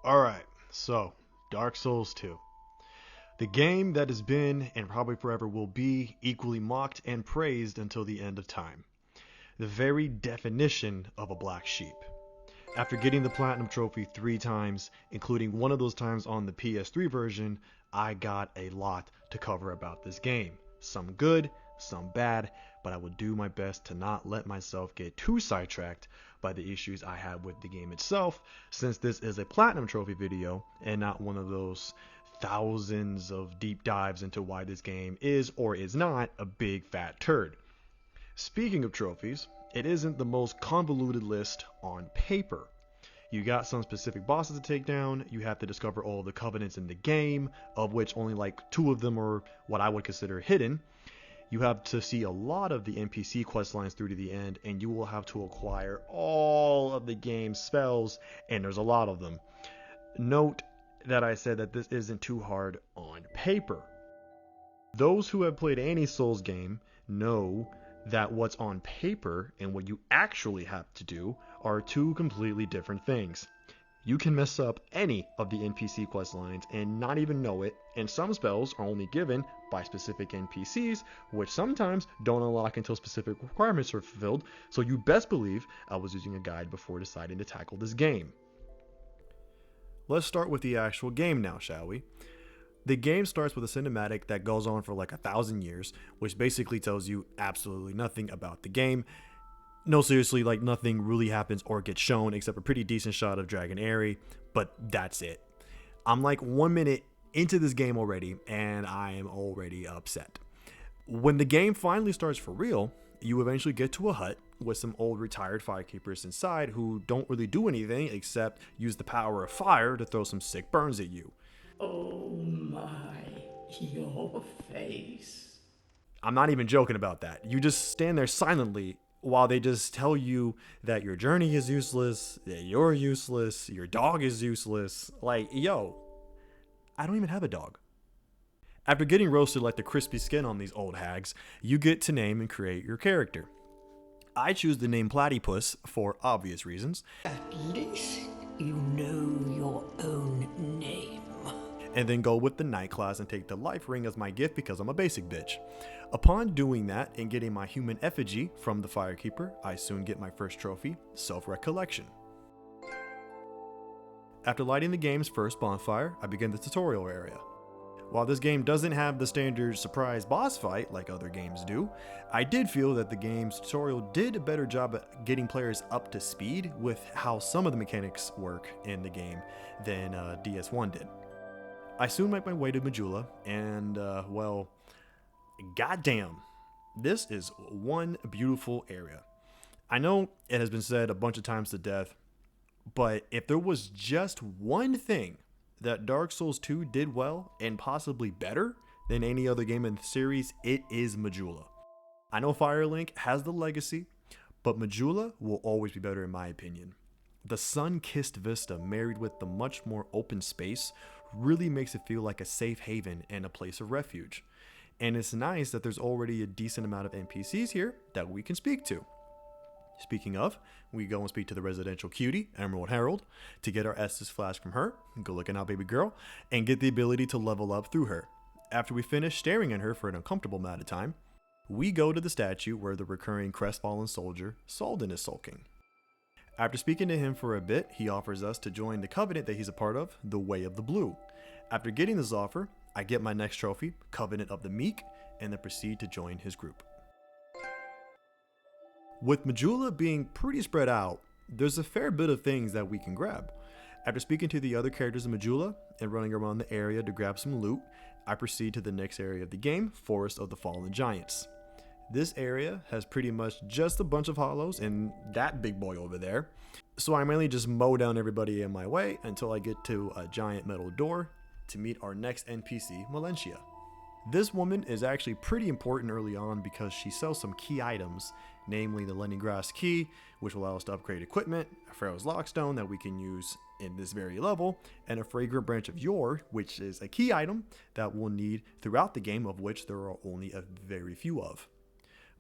Alright, so Dark Souls 2. The game that has been, and probably forever will be, equally mocked and praised until the end of time. The very definition of a black sheep. After getting the Platinum Trophy 3 times, including one of those times on the PS3 version, I got a lot to cover about this game. Some good, some bad, but I will do my best to not let myself get too sidetracked by the issues I have with the game itself, since this is a Platinum Trophy video and not one of those thousands of deep dives into why this game is or is not a big fat turd. Speaking of trophies, it isn't the most convoluted list on paper. You got some specific bosses to take down, you have to discover all the covenants in the game, of which only like 2 of them are what I would consider hidden. You have to see a lot of the NPC quest lines through to the end, and you will have to acquire all of the game's spells, and there's a lot of them. Note that I said that this isn't too hard on paper. Those who have played any Souls game know that what's on paper and what you actually have to do are 2 completely different things. You can mess up any of the NPC quest lines and not even know it, and some spells are only given by specific NPCs, which sometimes don't unlock until specific requirements are fulfilled, so you best believe I was using a guide before deciding to tackle this game. Let's start with the actual game now, shall we? The game starts with a cinematic that goes on for like 1,000 years, which basically tells you absolutely nothing about the game. No, seriously, like nothing really happens or gets shown except a pretty decent shot of Dragon Airy, but that's it. I'm like 1 minute into this game already, and I am already upset. When the game finally starts for real, you eventually get to a hut with some old retired firekeepers inside who don't really do anything except use the power of fire to throw some sick burns at you. Oh my, your face. I'm not even joking about that. You just stand there silently while they just tell you that your journey is useless, that you're useless, your dog is useless. Like, yo, I don't even have a dog. After getting roasted like the crispy skin on these old hags, you get to name and create your character. I choose the name Platypus for obvious reasons. At least you know your own name. And then go with the Night class and take the life ring as my gift because I'm a basic bitch. Upon doing that and getting my human effigy from the firekeeper, I soon get my first trophy, Self-Recollection. After lighting the game's first bonfire, I begin the tutorial area. While this game doesn't have the standard surprise boss fight like other games do, I did feel that the game's tutorial did a better job at getting players up to speed with how some of the mechanics work in the game than DS1 did. I soon make my way to Majula, and, well, goddamn, this is one beautiful area. I know it has been said a bunch of times to death, but if there was just one thing that Dark Souls 2 did well, and possibly better than any other game in the series, it is Majula. I know Firelink has the legacy, but Majula will always be better in my opinion. The sun-kissed vista married with the much more open space really makes it feel like a safe haven and a place of refuge. And it's nice that there's already a decent amount of NPCs here that we can speak to. Speaking of, we go and speak to the residential cutie, Emerald Herald, to get our Estus flask from her, go looking out baby girl, and get the ability to level up through her. After we finish staring at her for an uncomfortable amount of time, we go to the statue where the recurring crestfallen soldier, Soldan, is sulking. After speaking to him for a bit, he offers us to join the covenant that he's a part of, the Way of the Blue. After getting this offer, I get my next trophy, Covenant of the Meek, and then proceed to join his group. With Majula being pretty spread out, there's a fair bit of things that we can grab. After speaking to the other characters in Majula and running around the area to grab some loot, I proceed to the next area of the game, Forest of the Fallen Giants. This area has pretty much just a bunch of hollows and that big boy over there, so I mainly just mow down everybody in my way until I get to a giant metal door to meet our next NPC, Melentia. This woman is actually pretty important early on because she sells some key items, namely the Leningrass key, which will allow us to upgrade equipment, a Pharaoh's Lockstone that we can use in this very level, and a Fragrant Branch of Yore, which is a key item that we'll need throughout the game, of which there are only a very few of.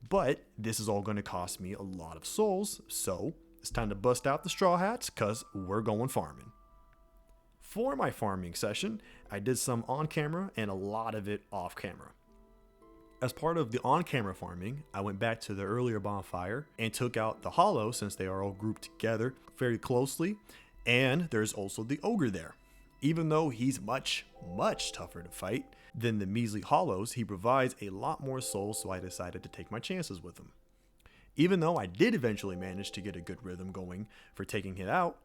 But this is all going to cost me a lot of souls, so it's time to bust out the straw hats because we're going farming. For my farming session, I did some on camera and a lot of it off camera. As part of the on-camera farming, I went back to the earlier bonfire and took out the hollow since they are all grouped together very closely, and there's also the ogre there. Even though he's much tougher to fight than the measly hollows, he provides a lot more souls, so I decided to take my chances with him. Even though I did eventually manage to get a good rhythm going for taking it out,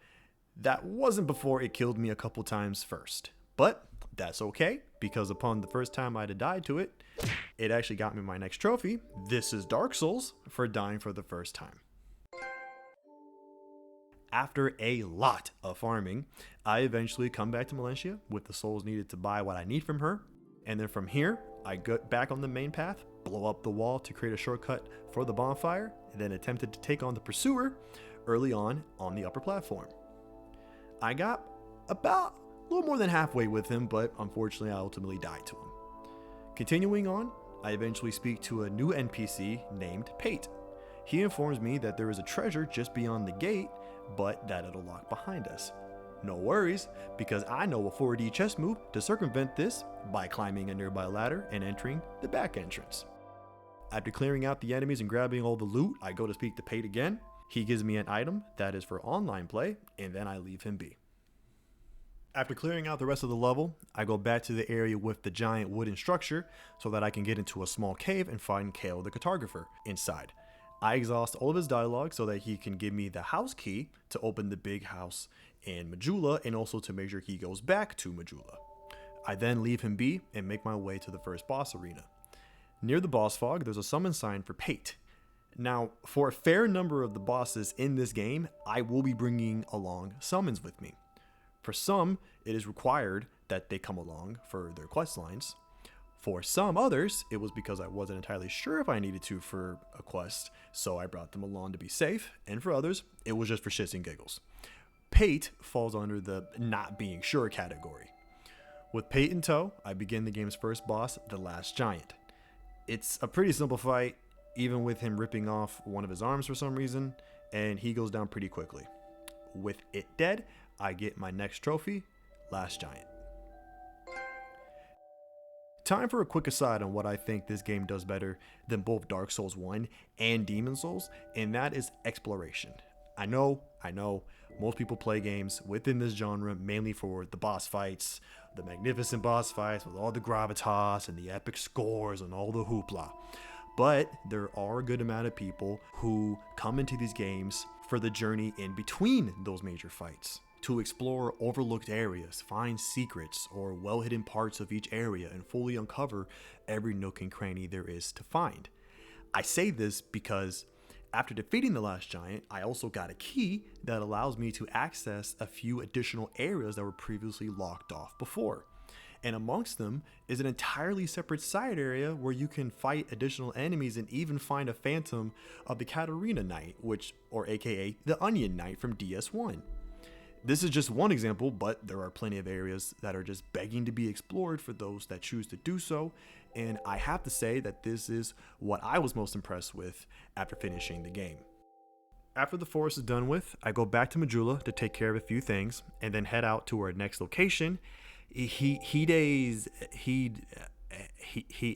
that wasn't before it killed me a couple times first. But that's okay, because upon the first time I'd died to it, it actually got me my next trophy. This is Dark Souls for dying for the first time. After a lot of farming, I eventually come back to Valencia with the souls needed to buy what I need from her. And then from here, I got back on the main path, blow up the wall to create a shortcut for the bonfire, and then attempted to take on the pursuer early on the upper platform. I got about a little more than halfway with him, but unfortunately I ultimately died to him. Continuing on, I eventually speak to a new NPC named Pate. He informs me that there is a treasure just beyond the gate, but that it'll lock behind us. No worries, because I know a 4D chess move to circumvent this by climbing a nearby ladder and entering the back entrance. After clearing out the enemies and grabbing all the loot, I go to speak to Pate again. He gives me an item that is for online play, and then I leave him be. After clearing out the rest of the level, I go back to the area with the giant wooden structure so that I can get into a small cave and find Kale the cartographer inside. I exhaust all of his dialogue so that he can give me the house key to open the big house in Majula and also to make sure he goes back to Majula. I then leave him be and make my way to the first boss arena. Near the boss fog, there's a summon sign for Pate. Now, for a fair number of the bosses in this game, I will be bringing along summons with me. For some, it is required that they come along for their quest lines. For some others, it was because I wasn't entirely sure if I needed to for a quest, so I brought them along to be safe, and for others, it was just for shits and giggles. Pate falls under the not being sure category. With Pate in tow, I begin the game's first boss, the Last Giant. It's a pretty simple fight, even with him ripping off one of his arms for some reason, and he goes down pretty quickly. With it dead, I get my next trophy, Last Giant. Time for a quick aside on what I think this game does better than both Dark Souls 1 and Demon Souls, and that is exploration. I know, most people play games within this genre mainly for the boss fights, the magnificent boss fights with all the gravitas and the epic scores and all the hoopla. But there are a good amount of people who come into these games for the journey in between those major fights, to explore overlooked areas, find secrets or well-hidden parts of each area, and fully uncover every nook and cranny there is to find. I say this because after defeating the Last Giant, I also got a key that allows me to access a few additional areas that were previously locked off before. And amongst them is an entirely separate side area where you can fight additional enemies and even find a phantom of the Katarina Knight, or aka the Onion Knight from DS1. This is just one example, but there are plenty of areas that are just begging to be explored for those that choose to do so, and I have to say that this is what I was most impressed with after finishing the game. After the forest is done with, I go back to Majula to take care of a few things, and then head out to our next location, Heide's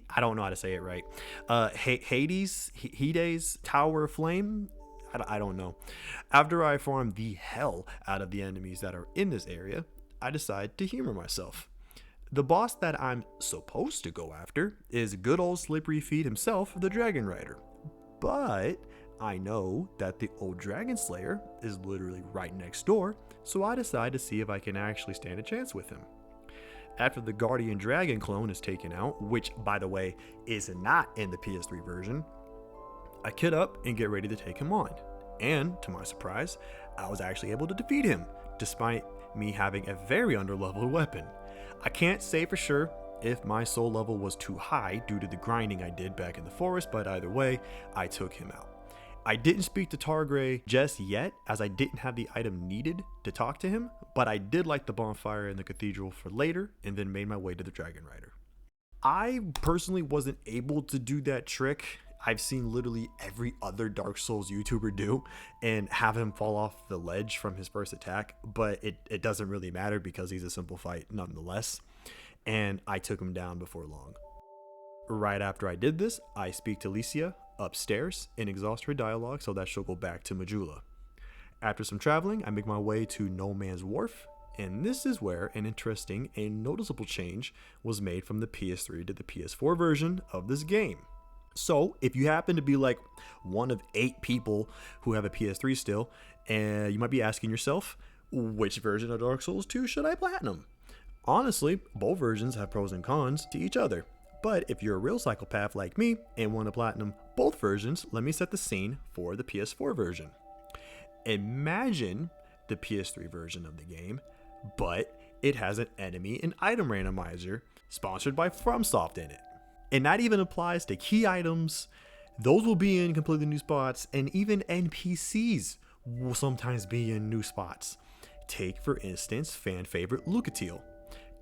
I don't know how to say it right. Heide's Tower of Flame. I don't know. After I farm the hell out of the enemies that are in this area, I decide to humor myself. The boss that I'm supposed to go after is good old Slippery Feet himself, the Dragon Rider. But I know that the old Dragon Slayer is literally right next door, so I decide to see if I can actually stand a chance with him. After the Guardian Dragon clone is taken out, which by the way is not in the PS3 version, I kit up and get ready to take him on. And to my surprise, I was actually able to defeat him, despite me having a very underleveled weapon. I can't say for sure if my soul level was too high due to the grinding I did back in the forest, but either way, I took him out. I didn't speak to Targray just yet, as I didn't have the item needed to talk to him, but I did light the bonfire in the cathedral for later, and then made my way to the Dragon Rider. I personally wasn't able to do that trick. I've seen literally every other Dark Souls YouTuber do and have him fall off the ledge from his first attack, but it doesn't really matter because he's a simple fight nonetheless, and I took him down before long. Right after I did this, I speak to Licia upstairs and exhaust her dialogue so that she'll go back to Majula. After some traveling, I make my way to No Man's Wharf, and this is where an interesting and noticeable change was made from the PS3 to the PS4 version of this game. So, if you happen to be like one of 8 people who have a PS3 still, and you might be asking yourself, which version of Dark Souls 2 should I platinum? Honestly, both versions have pros and cons to each other. But if you're a real psychopath like me and want to platinum both versions, let me set the scene for the PS4 version. Imagine the PS3 version of the game, but it has an enemy and item randomizer sponsored by FromSoft in it. And that even applies to key items. Those will be in completely new spots, and even NPCs will sometimes be in new spots. Take, for instance, fan favorite Lucatiel.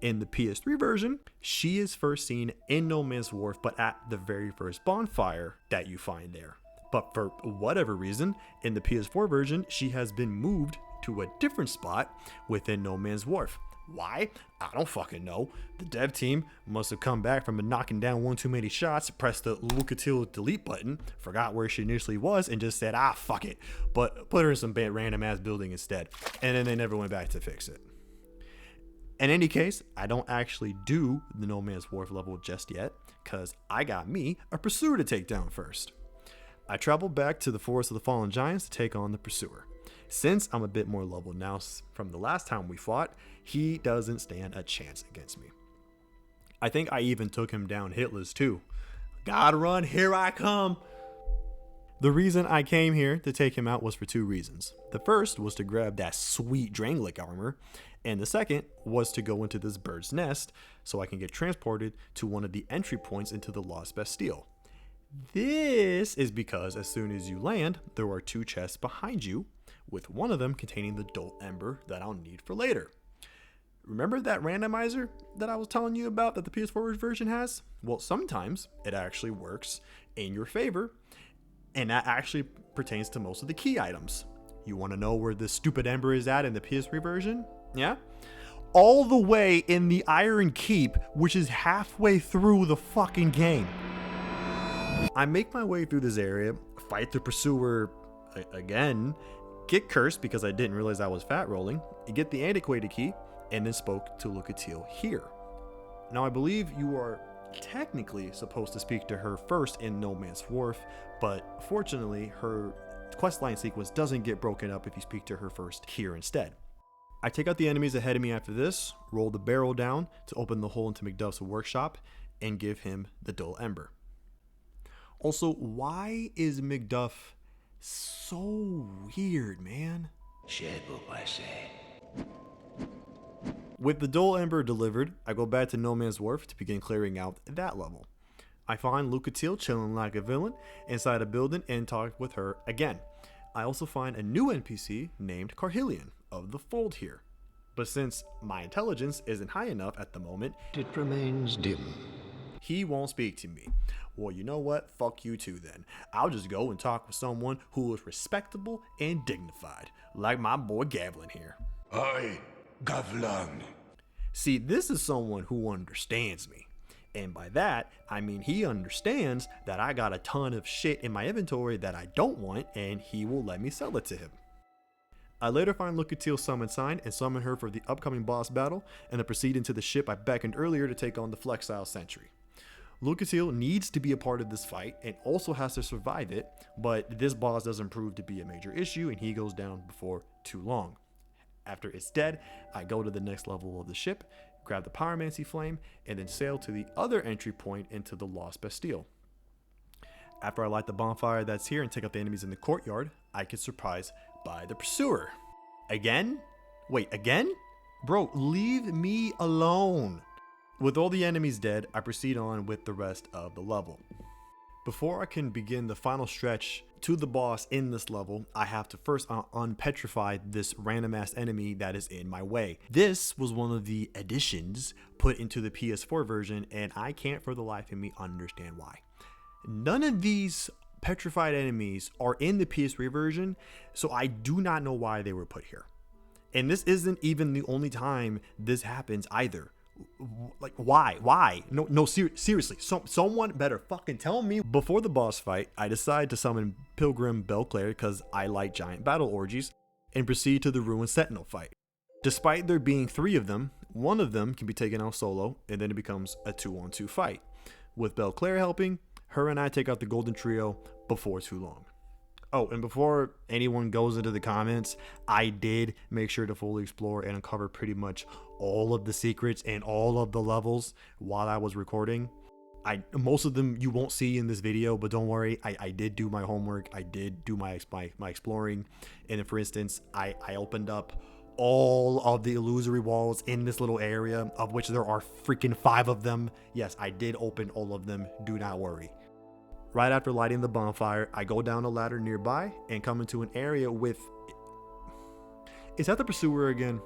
In the PS3 version, she is first seen in No Man's Wharf, but at the very first bonfire that you find there. But for whatever reason, in the PS4 version, she has been moved to a different spot within No Man's Wharf. Why? I don't fucking know. The dev team must have come back from knocking down one too many shots, pressed the Lucatiel delete button, forgot where she initially was, and just said, fuck it, but put her in some random ass building instead. And then they never went back to fix it. In any case, I don't actually do the No Man's Wharf level just yet, because I got me a Pursuer to take down first. I traveled back to the Forest of the Fallen Giants to take on the Pursuer. Since I'm a bit more leveled now from the last time we fought, he doesn't stand a chance against me. I think I even took him down hitless too. Gotta run, here I come! The reason I came here to take him out was for 2 reasons. The first was to grab that sweet Drangleic armor, and the second was to go into this bird's nest so I can get transported to one of the entry points into the Lost Bastille. This is because as soon as you land, there are 2 chests behind you, with one of them containing the Dull Ember that I'll need for later. Remember that randomizer that I was telling you about that the PS4 version has? Well, sometimes it actually works in your favor, and that actually pertains to most of the key items. You want to know where this stupid Ember is at in the PS3 version? Yeah? All the way in the Iron Keep, which is halfway through the fucking game. I make my way through this area, fight the Pursuer again, get cursed because I didn't realize I was fat rolling, get the antiquated key, and then spoke to Lucatiel here. Now I believe you are technically supposed to speak to her first in No Man's Wharf, but fortunately her questline sequence doesn't get broken up if you speak to her first here instead. I take out the enemies ahead of me after this, roll the barrel down to open the hole into Macduff's workshop, and give him the Dull Ember. Also, why is Macduff so weird, man? With the Dull Ember delivered, I go back to No Man's Wharf to begin clearing out that level. I find Lucatiel chilling like a villain inside a building and talk with her again. I also find a new NPC named Carhillion of the Fold here. But since my intelligence isn't high enough at the moment, It remains dim. he won't speak to me. Well, you know what? Fuck you too then. I'll just go and talk with someone who is respectable and dignified, like my boy Gavlin here. Aye, Gavlan. See, this is someone who understands me. And by that, I mean he understands that I got a ton of shit in my inventory that I don't want, and he will let me sell it to him. I later find Lucatiel's summon sign and summon her for the upcoming boss battle, and then proceed into the ship I beckoned earlier to take on the Flexile Sentry. Lucatiel needs to be a part of this fight and also has to survive it, but this boss doesn't prove to be a major issue and he goes down before too long. After it's dead, I go to the next level of the ship, grab the Pyromancy Flame, and then sail to the other entry point into the Lost Bastille. After I light the bonfire that's here and take out the enemies in the courtyard, I get surprised by the Pursuer. Again? Wait, again? Bro, leave me alone. With all the enemies dead, I proceed on with the rest of the level. Before I can begin the final stretch to the boss in this level, I have to first unpetrify this random ass enemy that is in my way. This was one of the additions put into the PS4 version, and I can't for the life of me understand why. None of these petrified enemies are in the PS3 version, so I do not know why they were put here. And this isn't even the only time this happens either. Like, why? No, seriously, someone better fucking tell me. Before the boss fight, I decide to summon Pilgrim Belclair because I like giant battle orgies, and proceed to the Ruined Sentinel fight. Despite there being 3 of them, one of them can be taken out solo, and then it becomes a 2-on-2 fight. With Belclair helping, her and I take out the Golden Trio before too long. Oh, and before anyone goes into the comments, I did make sure to fully explore and uncover pretty much all of the secrets and all of the levels while I was recording. Most of them you won't see in this video, but don't worry, I did do my homework. I did do my exploring. And then, for instance, I opened up all of the illusory walls in this little area, of which there are freaking 5 of them. Yes, I did open all of them. Do not worry. Right after lighting the bonfire, I go down a ladder nearby and come into an area with... Is that the Pursuer again?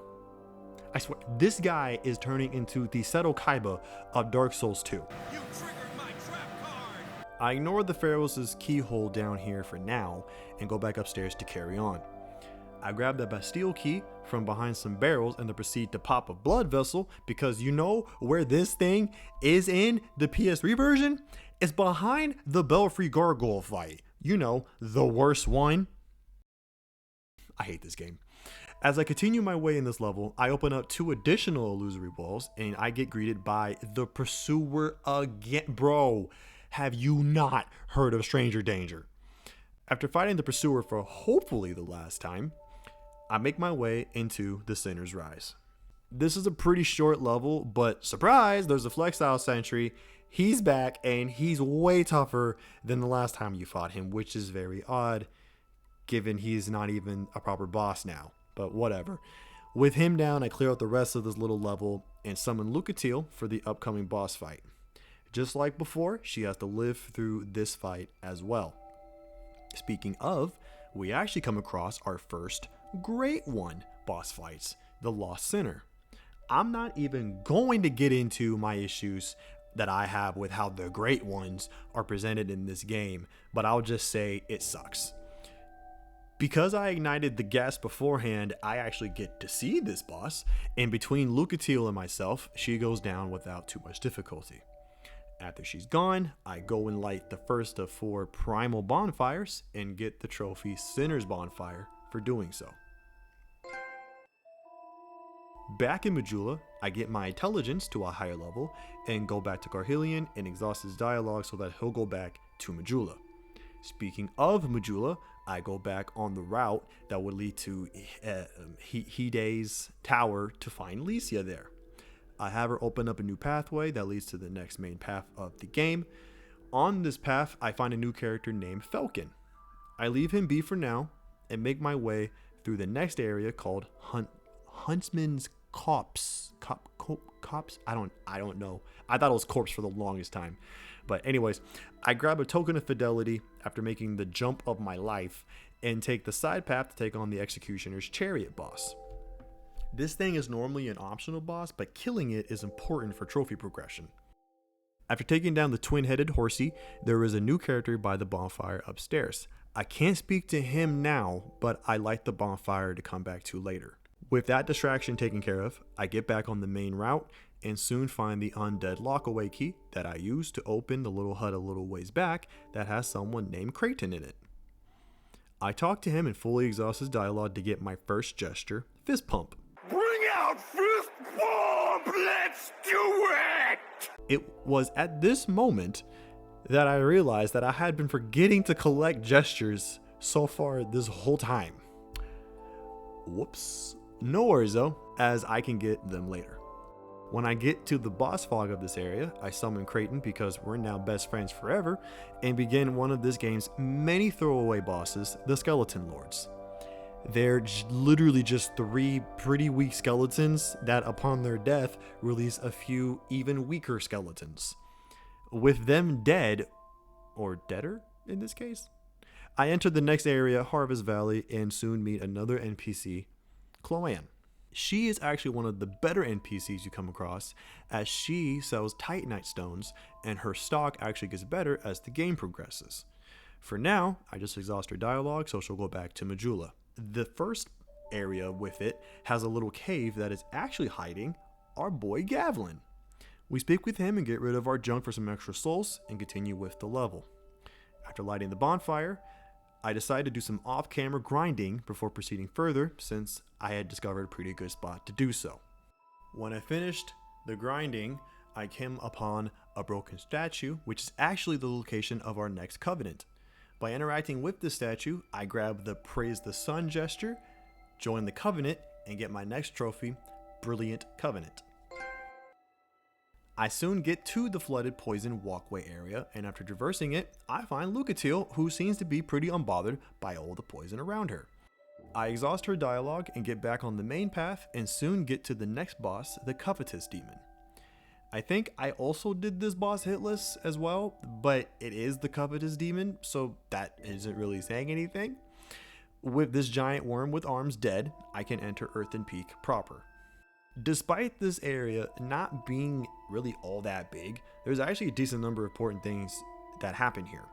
I swear, this guy is turning into the Seto Kaiba of Dark Souls 2. You triggered my trap card! I ignore the Pharaoh's keyhole down here for now and go back upstairs to carry on. I grab the Bastille key from behind some barrels and then proceed to pop a blood vessel, because you know where this thing is in the PS3 version? It's behind the Belfry Gargoyle fight. You know, the worst one. I hate this game. As I continue my way in this level, I open up 2 additional illusory walls and I get greeted by the Pursuer again. Bro, have you not heard of Stranger Danger? After fighting the Pursuer for hopefully the last time, I make my way into the Sinner's Rise. This is a pretty short level, but surprise, there's a Flexile Sentry. He's back and he's way tougher than the last time you fought him, which is very odd given he's not even a proper boss now, but whatever. With him down, I clear out the rest of this little level and summon Lucatiel for the upcoming boss fight. Just like before, she has to live through this fight as well. Speaking of, we actually come across our first Great One boss fights, the Lost Sinner. I'm not even going to get into my issues that I have with how the Great Ones are presented in this game, but I'll just say it sucks. Because I ignited the gas beforehand, I actually get to see this boss, and between Lucatiel and myself, she goes down without too much difficulty. After she's gone, I go and light the first of 4 primal bonfires and get the trophy Sinner's Bonfire for doing so. Back in Majula, I get my intelligence to a higher level and go back to Carhillion and exhaust his dialogue so that he'll go back to Majula. Speaking of Majula, I go back on the route that would lead to Heide's tower to find Licia there. I have her open up a new pathway that leads to the next main path of the game. On this path, I find a new character named Falcon. I leave him be for now and make my way through the next area called Huntsman's Copse. Cops? I don't know. I thought it was corpse for the longest time. But anyways, I grab a token of fidelity after making the jump of my life and take the side path to take on the Executioner's Chariot boss. This thing is normally an optional boss, but killing it is important for trophy progression. After taking down the twin-headed horsey, there is a new character by the bonfire upstairs. I can't speak to him now, but I light the bonfire to come back to later. With that distraction taken care of, I get back on the main route and soon find the undead lockaway key that I use to open the little hut a little ways back that has someone named Creighton in it. I talk to him and fully exhaust his dialogue to get my first gesture, Fist Pump. Bring out Fist Pump! Let's do it! It was at this moment that I realized that I had been forgetting to collect gestures so far this whole time. Whoops. No worries though, as I can get them later. When I get to the boss fog of this area, I summon Creighton because we're now best friends forever, and begin one of this game's many throwaway bosses, the Skeleton Lords. They're literally just 3 pretty weak skeletons that upon their death release a few even weaker skeletons. With them dead, or deader in this case, I enter the next area, Harvest Valley, and soon meet another NPC, Chloanne. She is actually one of the better NPCs you come across, as she sells Titanite stones, and her stock actually gets better as the game progresses. For now, I just exhaust her dialogue, so she'll go back to Majula. The first area with it has a little cave that is actually hiding our boy Gavlin. We speak with him and get rid of our junk for some extra souls and continue with the level. After lighting the bonfire, I decided to do some off-camera grinding before proceeding further, since I had discovered a pretty good spot to do so. When I finished the grinding, I came upon a broken statue, which is actually the location of our next covenant. By interacting with the statue, I grab the Praise the Sun gesture, join the covenant, and get my next trophy, Brilliant Covenant. I soon get to the flooded poison walkway area, and after traversing it, I find Lucatiel, who seems to be pretty unbothered by all the poison around her. I exhaust her dialogue and get back on the main path, and soon get to the next boss, the Covetous Demon. I think I also did this boss hitless as well, but it is the Covetous Demon, so that isn't really saying anything. With this giant worm with arms dead, I can enter Earthen Peak proper. Despite this area not being really all that big, there's actually a decent number of important things that happen here.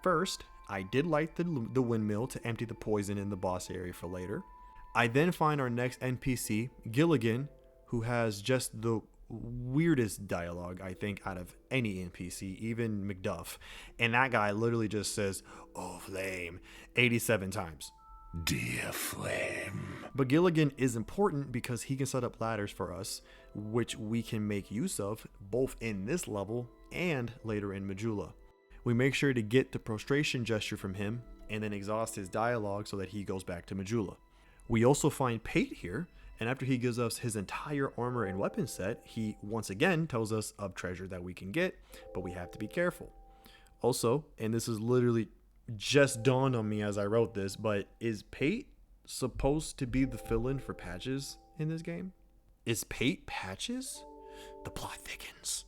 First, I did light the windmill to empty the poison in the boss area for later. I then find our next NPC, Gilligan, who has just the weirdest dialogue, I think, out of any NPC, even Macduff. And that guy literally just says, "Oh, flame," 87 times. Dear flame. But Gilligan is important because he can set up ladders for us, which we can make use of both in this level and later in Majula. We make sure to get the prostration gesture from him and then exhaust his dialogue so that he goes back to Majula. We also find Pate here, and after he gives us his entire armor and weapon set, he once again tells us of treasure that we can get, but we have to be careful. Also, and this is literally just dawned on me as I wrote this, but is Pate supposed to be the fill-in for Patches in this game? Is Pate Patches? The plot thickens.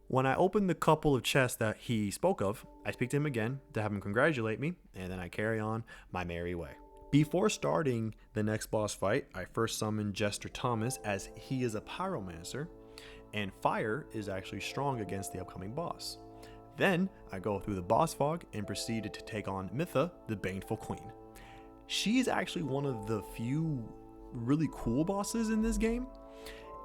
When I open the couple of chests that he spoke of, I speak to him again to have him congratulate me, and then I carry on my merry way. Before starting the next boss fight, I first summon Jester Thomas, as he is a pyromancer, and fire is actually strong against the upcoming boss. Then I go through the boss fog and proceed to take on Mitha, the Baneful Queen. She is actually one of the few really cool bosses in this game.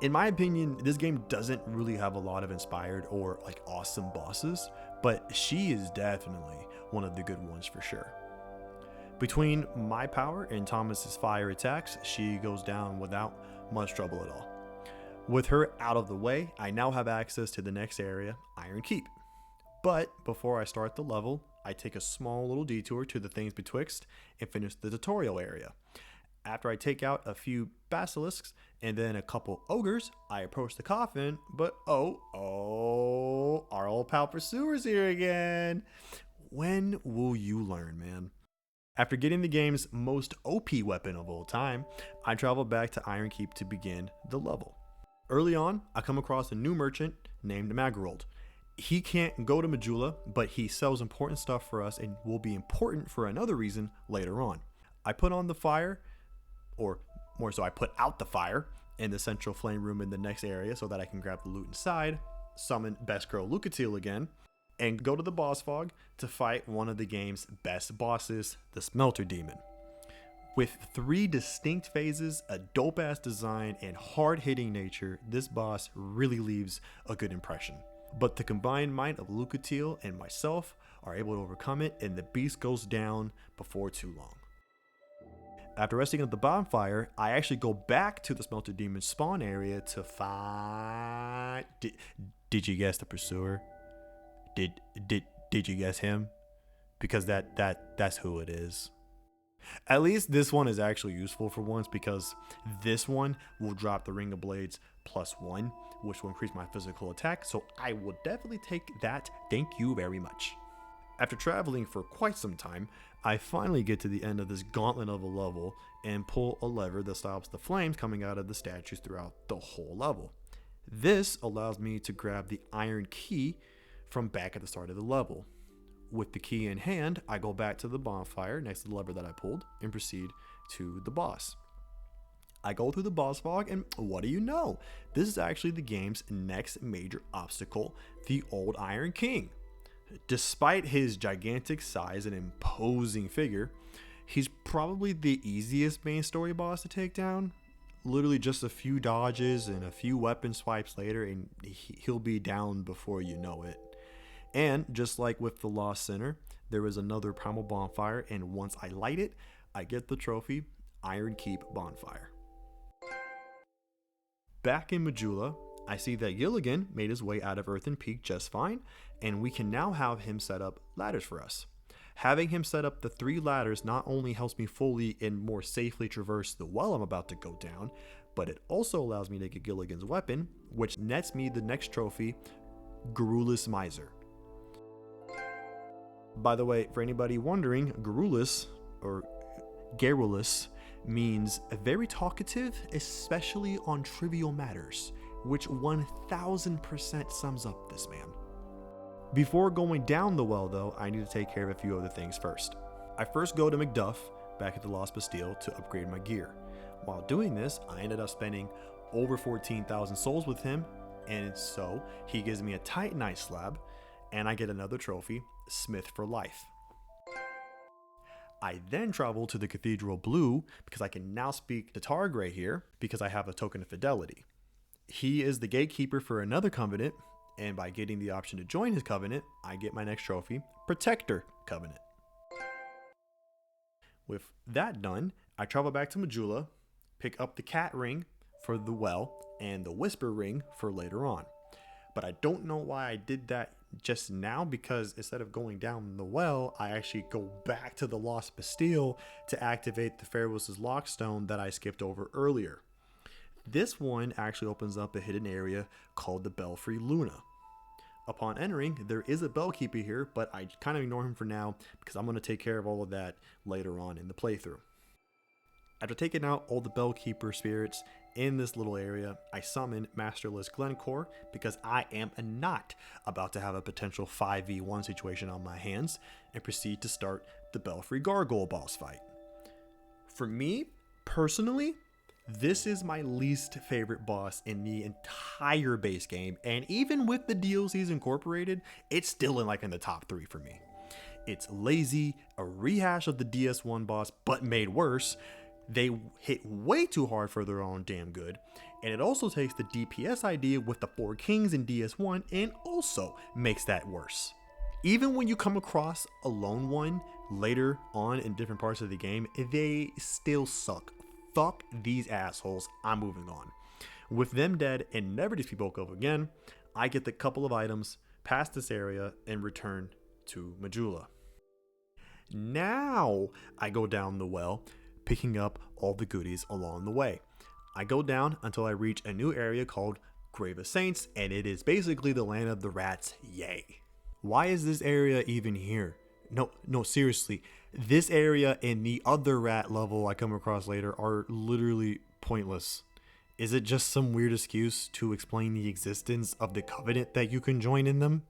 In my opinion, this game doesn't really have a lot of inspired or like awesome bosses, but she is definitely one of the good ones for sure. Between my power and Thomas's fire attacks, she goes down without much trouble at all. With her out of the way, I now have access to the next area, Iron Keep. But before I start the level, I take a small little detour to the things betwixt and finish the tutorial area. After I take out a few basilisks and then a couple ogres, I approach the coffin, but our old pal Pursuer's here again. When will you learn, man? After getting the game's most OP weapon of all time, I travel back to Iron Keep to begin the level. Early on, I come across a new merchant named Magarold. He can't go to Majula, but he sells important stuff for us and will be important for another reason later on. I put on the fire, or more so I put out the fire in the central flame room in the next area so that I can grab the loot inside, summon Best Girl Lucatiel again, and go to the boss fog to fight one of the game's best bosses, the Smelter Demon. With 3 distinct phases, a dope-ass design, and hard-hitting nature, this boss really leaves a good impression. But the combined might of Lucatiel and myself are able to overcome it, and the beast goes down before too long. After resting at the bonfire, I actually go back to the Smelter Demon spawn area to find... Did you guess the Pursuer? Did you guess him? Because that's who it is. At least this one is actually useful for once, because this one will drop the Ring of Blades +1, which will increase my physical attack, so I will definitely take that. Thank you very much. After traveling for quite some time, I finally get to the end of this gauntlet of a level and pull a lever that stops the flames coming out of the statues throughout the whole level. This allows me to grab the iron key from back at the start of the level. With the key in hand, I go back to the bonfire next to the lever that I pulled and proceed to the boss. I go through the boss fog, and what do you know? This is actually the game's next major obstacle, the Old Iron King. Despite his gigantic size and imposing figure, he's probably the easiest main story boss to take down. Literally just a few dodges and a few weapon swipes later, and he'll be down before you know it. And just like with the Lost Sinner, there is another primal bonfire, and once I light it, I get the trophy, Iron Keep Bonfire. Back in Majula, I see that Gilligan made his way out of Earthen Peak just fine, and we can now have him set up ladders for us. Having him set up the 3 ladders not only helps me fully and more safely traverse the well I'm about to go down, but it also allows me to get Gilligan's weapon, which nets me the next trophy, Garrulus Miser. By the way, for anybody wondering, Garrulus, or Garrulus, means very talkative, especially on trivial matters, which 1000% sums up this man. Before going down the well though, I need to take care of a few other things first. I first go to Macduff, back at the Lost Bastille, to upgrade my gear. While doing this, I ended up spending over 14,000 souls with him, and so he gives me a Titanite slab, and I get another trophy, Smith for Life. I then travel to the Cathedral Blue because I can now speak to Targray here because I have a token of fidelity. He is the gatekeeper for another covenant, and by getting the option to join his covenant, I get my next trophy, Protector Covenant. With that done, I travel back to Majula, pick up the cat ring for the well and the whisper ring for later on. But I don't know why I did that just now, because instead of going down the well, I actually go back to the Lost Bastille to activate the Pharaoh's Lockstone that I skipped over earlier. This one actually opens up a hidden area called the Belfry Luna. Upon entering, there is a bellkeeper here, but I kind of ignore him for now because I'm going to take care of all of that later on in the playthrough. After taking out all the bellkeeper spirits in this little area, I summon Masterless Glencore because I am not about to have a potential 5v1 situation on my hands, and proceed to start the Belfry Gargoyle boss fight. For me, personally, this is my least favorite boss in the entire base game, and even with the DLCs incorporated, it's still in the top 3 for me. It's lazy, a rehash of the DS1 boss, but made worse. They hit way too hard for their own damn good, and it also takes the DPS idea with the 4 kings in DS1 and also makes that worse. Even when you come across a lone one later on in different parts of the game, they still suck. Fuck these assholes, I'm moving on. With them dead and never to be spoke of again, I get the couple of items past this area and return to Majula. Now I go down the well, picking up all the goodies along the way. I go down until I reach a new area called Grave of Saints, and it is basically the land of the rats, yay. Why is this area even here? No, seriously, this area and the other rat level I come across later are literally pointless. Is it just some weird excuse to explain the existence of the covenant that you can join in them?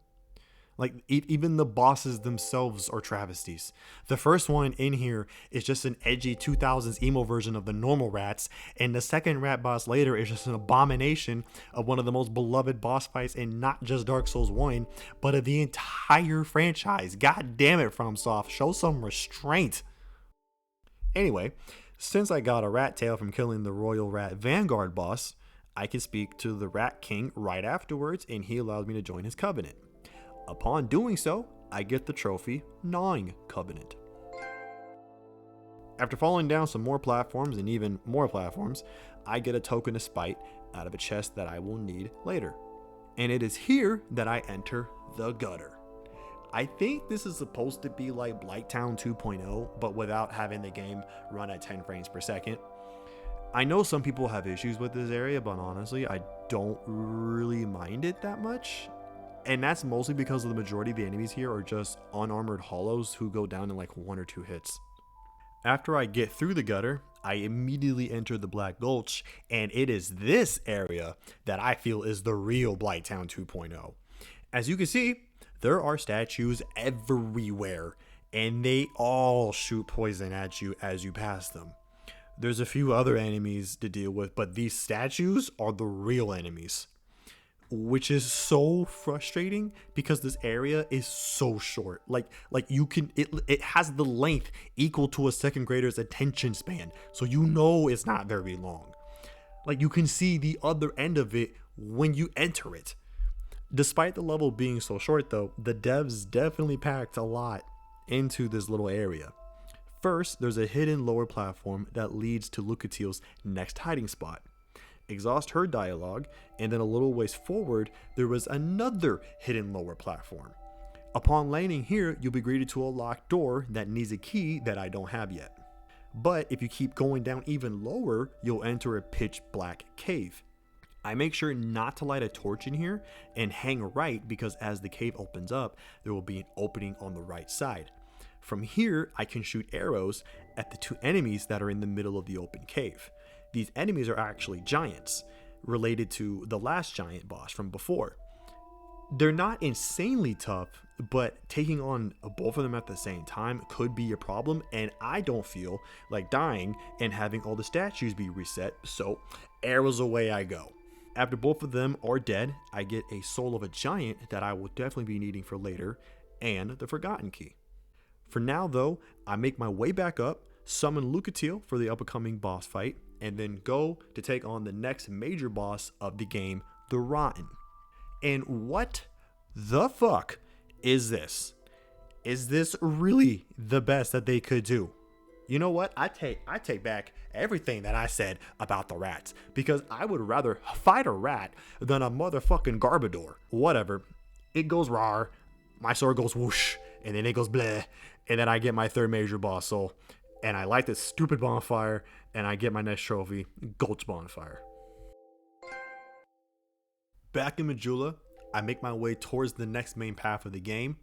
Even the bosses themselves are travesties. The first one in here is just an edgy 2000s emo version of the normal rats, and the second rat boss later is just an abomination of one of the most beloved boss fights in not just Dark Souls 1, but of the entire franchise. God damn it, FromSoft, show some restraint. Anyway, since I got a rat tail from killing the Royal Rat Vanguard boss, I can speak to the Rat King right afterwards, and he allowed me to join his covenant. Upon doing so, I get the trophy, Gnawing Covenant. After falling down some more platforms and even more platforms, I get a token of spite out of a chest that I will need later. And it is here that I enter the gutter. I think this is supposed to be like Blighttown 2.0, but without having the game run at 10 frames per second. I know some people have issues with this area, but honestly, I don't really mind it that much. And that's mostly because the majority of the enemies here are just unarmored hollows who go down in 1 or 2 hits. After I get through the gutter, I immediately enter the Black Gulch, and it is this area that I feel is the real Blighttown 2.0. As you can see, there are statues everywhere, and they all shoot poison at you as you pass them. There's a few other enemies to deal with, but these statues are the real enemies, which is so frustrating because this area is so short. Like you can, it has the length equal to a second grader's attention span, so you know it's not very long. Like you can see the other end of it when you enter it. Despite the level being so short though, the devs definitely packed a lot into this little area. First, there's a hidden lower platform that leads to Lucatiel's next hiding spot. Exhaust her dialogue, and then a little ways forward, there was another hidden lower platform. Upon landing here, you'll be greeted to a locked door that needs a key that I don't have yet. But if you keep going down even lower, you'll enter a pitch black cave. I make sure not to light a torch in here and hang right because as the cave opens up, there will be an opening on the right side. From here, I can shoot arrows at the two enemies that are in the middle of the open cave. These enemies are actually giants, related to the last giant boss from before. They're not insanely tough, but taking on both of them at the same time could be a problem, and I don't feel like dying and having all the statues be reset, so arrows away I go. After both of them are dead, I get a soul of a giant that I will definitely be needing for later, and the forgotten key. For now though, I make my way back up, summon Lucatiel for the upcoming boss fight, and then go to take on the next major boss of the game, the Rotten. And what the fuck is this? Is this really the best that they could do? You know what? I take back everything that I said about the rats, because I would rather fight a rat than a motherfucking Garbodor. Whatever. It goes rawr, my sword goes whoosh, and then it goes bleh, and then I get my third major boss soul, and I light this stupid bonfire, and I get my next trophy, Gulch Bonfire. Back in Majula, I make my way towards the next main path of the game.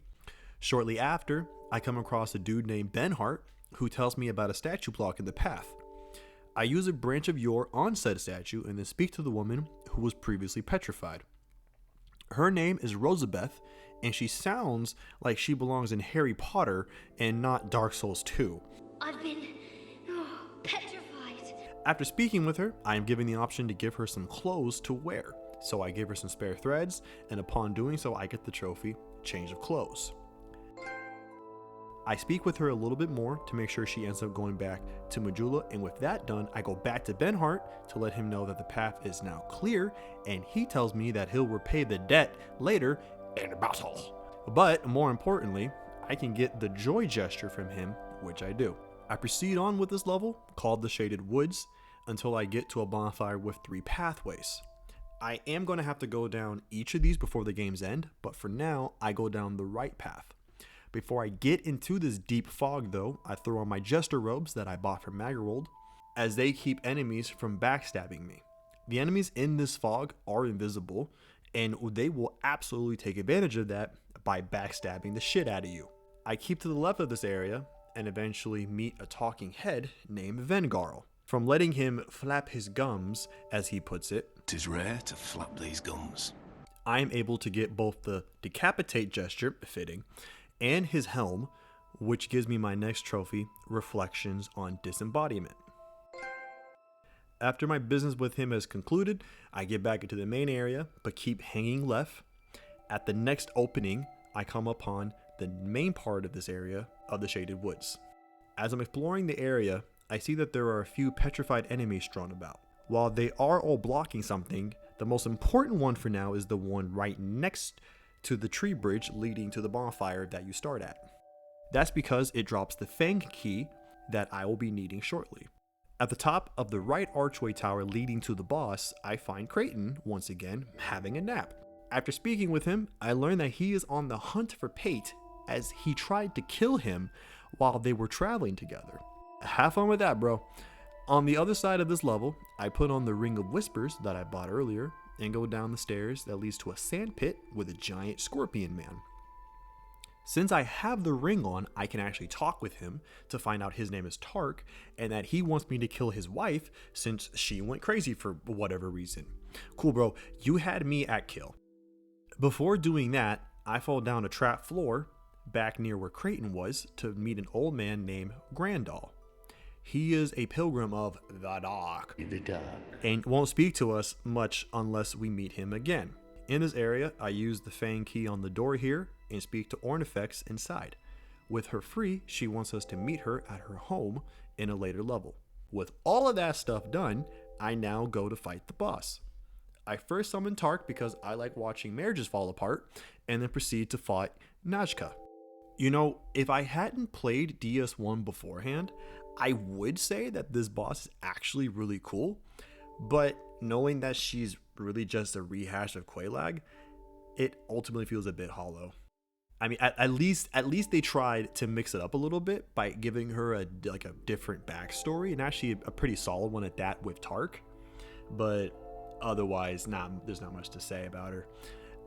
Shortly after, I come across a dude named Benhart who tells me about a statue block in the path. I use a branch of yore on said statue and then speak to the woman who was previously petrified. Her name is Rosabeth, and she sounds like she belongs in Harry Potter and not Dark Souls 2. I've been petrified. After speaking with her, I am given the option to give her some clothes to wear. So I give her some spare threads, and upon doing so, I get the trophy, Change of Clothes. I speak with her a little bit more to make sure she ends up going back to Majula, and with that done, I go back to Benhart to let him know that the path is now clear, and he tells me that he'll repay the debt later in battle. But more importantly, I can get the joy gesture from him, which I do. I proceed on with this level, called the Shaded Woods, until I get to a bonfire with 3 pathways. I am going to have to go down each of these before the game's end, but for now, I go down the right path. Before I get into this deep fog though, I throw on my Jester robes that I bought from Magarold, as they keep enemies from backstabbing me. The enemies in this fog are invisible, and they will absolutely take advantage of that by backstabbing the shit out of you. I keep to the left of this area, and eventually meet a talking head named Vengarl. From letting him flap his gums, as he puts it, "'Tis rare to flap these gums." I am able to get both the decapitate gesture, fitting, and his helm, which gives me my next trophy, Reflections on Disembodiment. After my business with him is concluded, I get back into the main area, but keep hanging left. At the next opening, I come upon the main part of this area of the Shaded Woods. As I'm exploring the area, I see that there are a few petrified enemies strewn about. While they are all blocking something, the most important one for now is the one right next to the tree bridge leading to the bonfire that you start at. That's because it drops the Fang key that I will be needing shortly. At the top of the right archway tower leading to the boss, I find Creighton, once again, having a nap. After speaking with him, I learn that he is on the hunt for Pate, as he tried to kill him while they were traveling together. Have fun with that, bro. On the other side of this level, I put on the Ring of Whispers that I bought earlier and go down the stairs that leads to a sand pit with a giant scorpion man. Since I have the ring on, I can actually talk with him to find out his name is Tark and that he wants me to kill his wife since she went crazy for whatever reason. Cool, bro. You had me at kill. Before doing that, I fall down a trap floor back near where Creighton was to meet an old man named Grandal. He is a pilgrim of the dark. And won't speak to us much unless we meet him again. In this area, I use the Fang key on the door here and speak to Ornifex inside. With her free, she wants us to meet her at her home in a later level. With all of that stuff done, I now go to fight the boss. I first summon Tark because I like watching marriages fall apart, and then proceed to fight Najka. You know, if I hadn't played DS1 beforehand, I would say that this boss is actually really cool, but knowing that she's really just a rehash of Quelaag, it ultimately feels a bit hollow. I mean, at least they tried to mix it up a little bit by giving her a different backstory, and actually a pretty solid one at that with Tark. But otherwise, there's not much to say about her.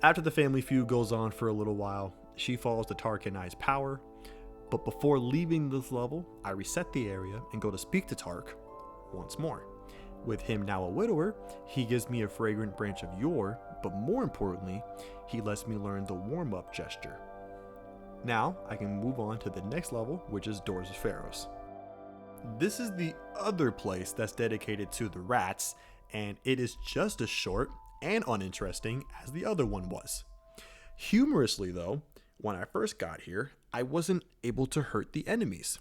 After the family feud goes on for a little while, she falls to Tark and I's power. But before leaving this level, I reset the area and go to speak to Tark once more. With him now a widower, he gives me a fragrant branch of yore, but more importantly, he lets me learn the warm-up gesture. Now, I can move on to the next level, which is Doors of Pharos. This is the other place that's dedicated to the rats, and it is just as short and uninteresting as the other one was. Humorously though, when I first got here, I wasn't able to hurt the enemies.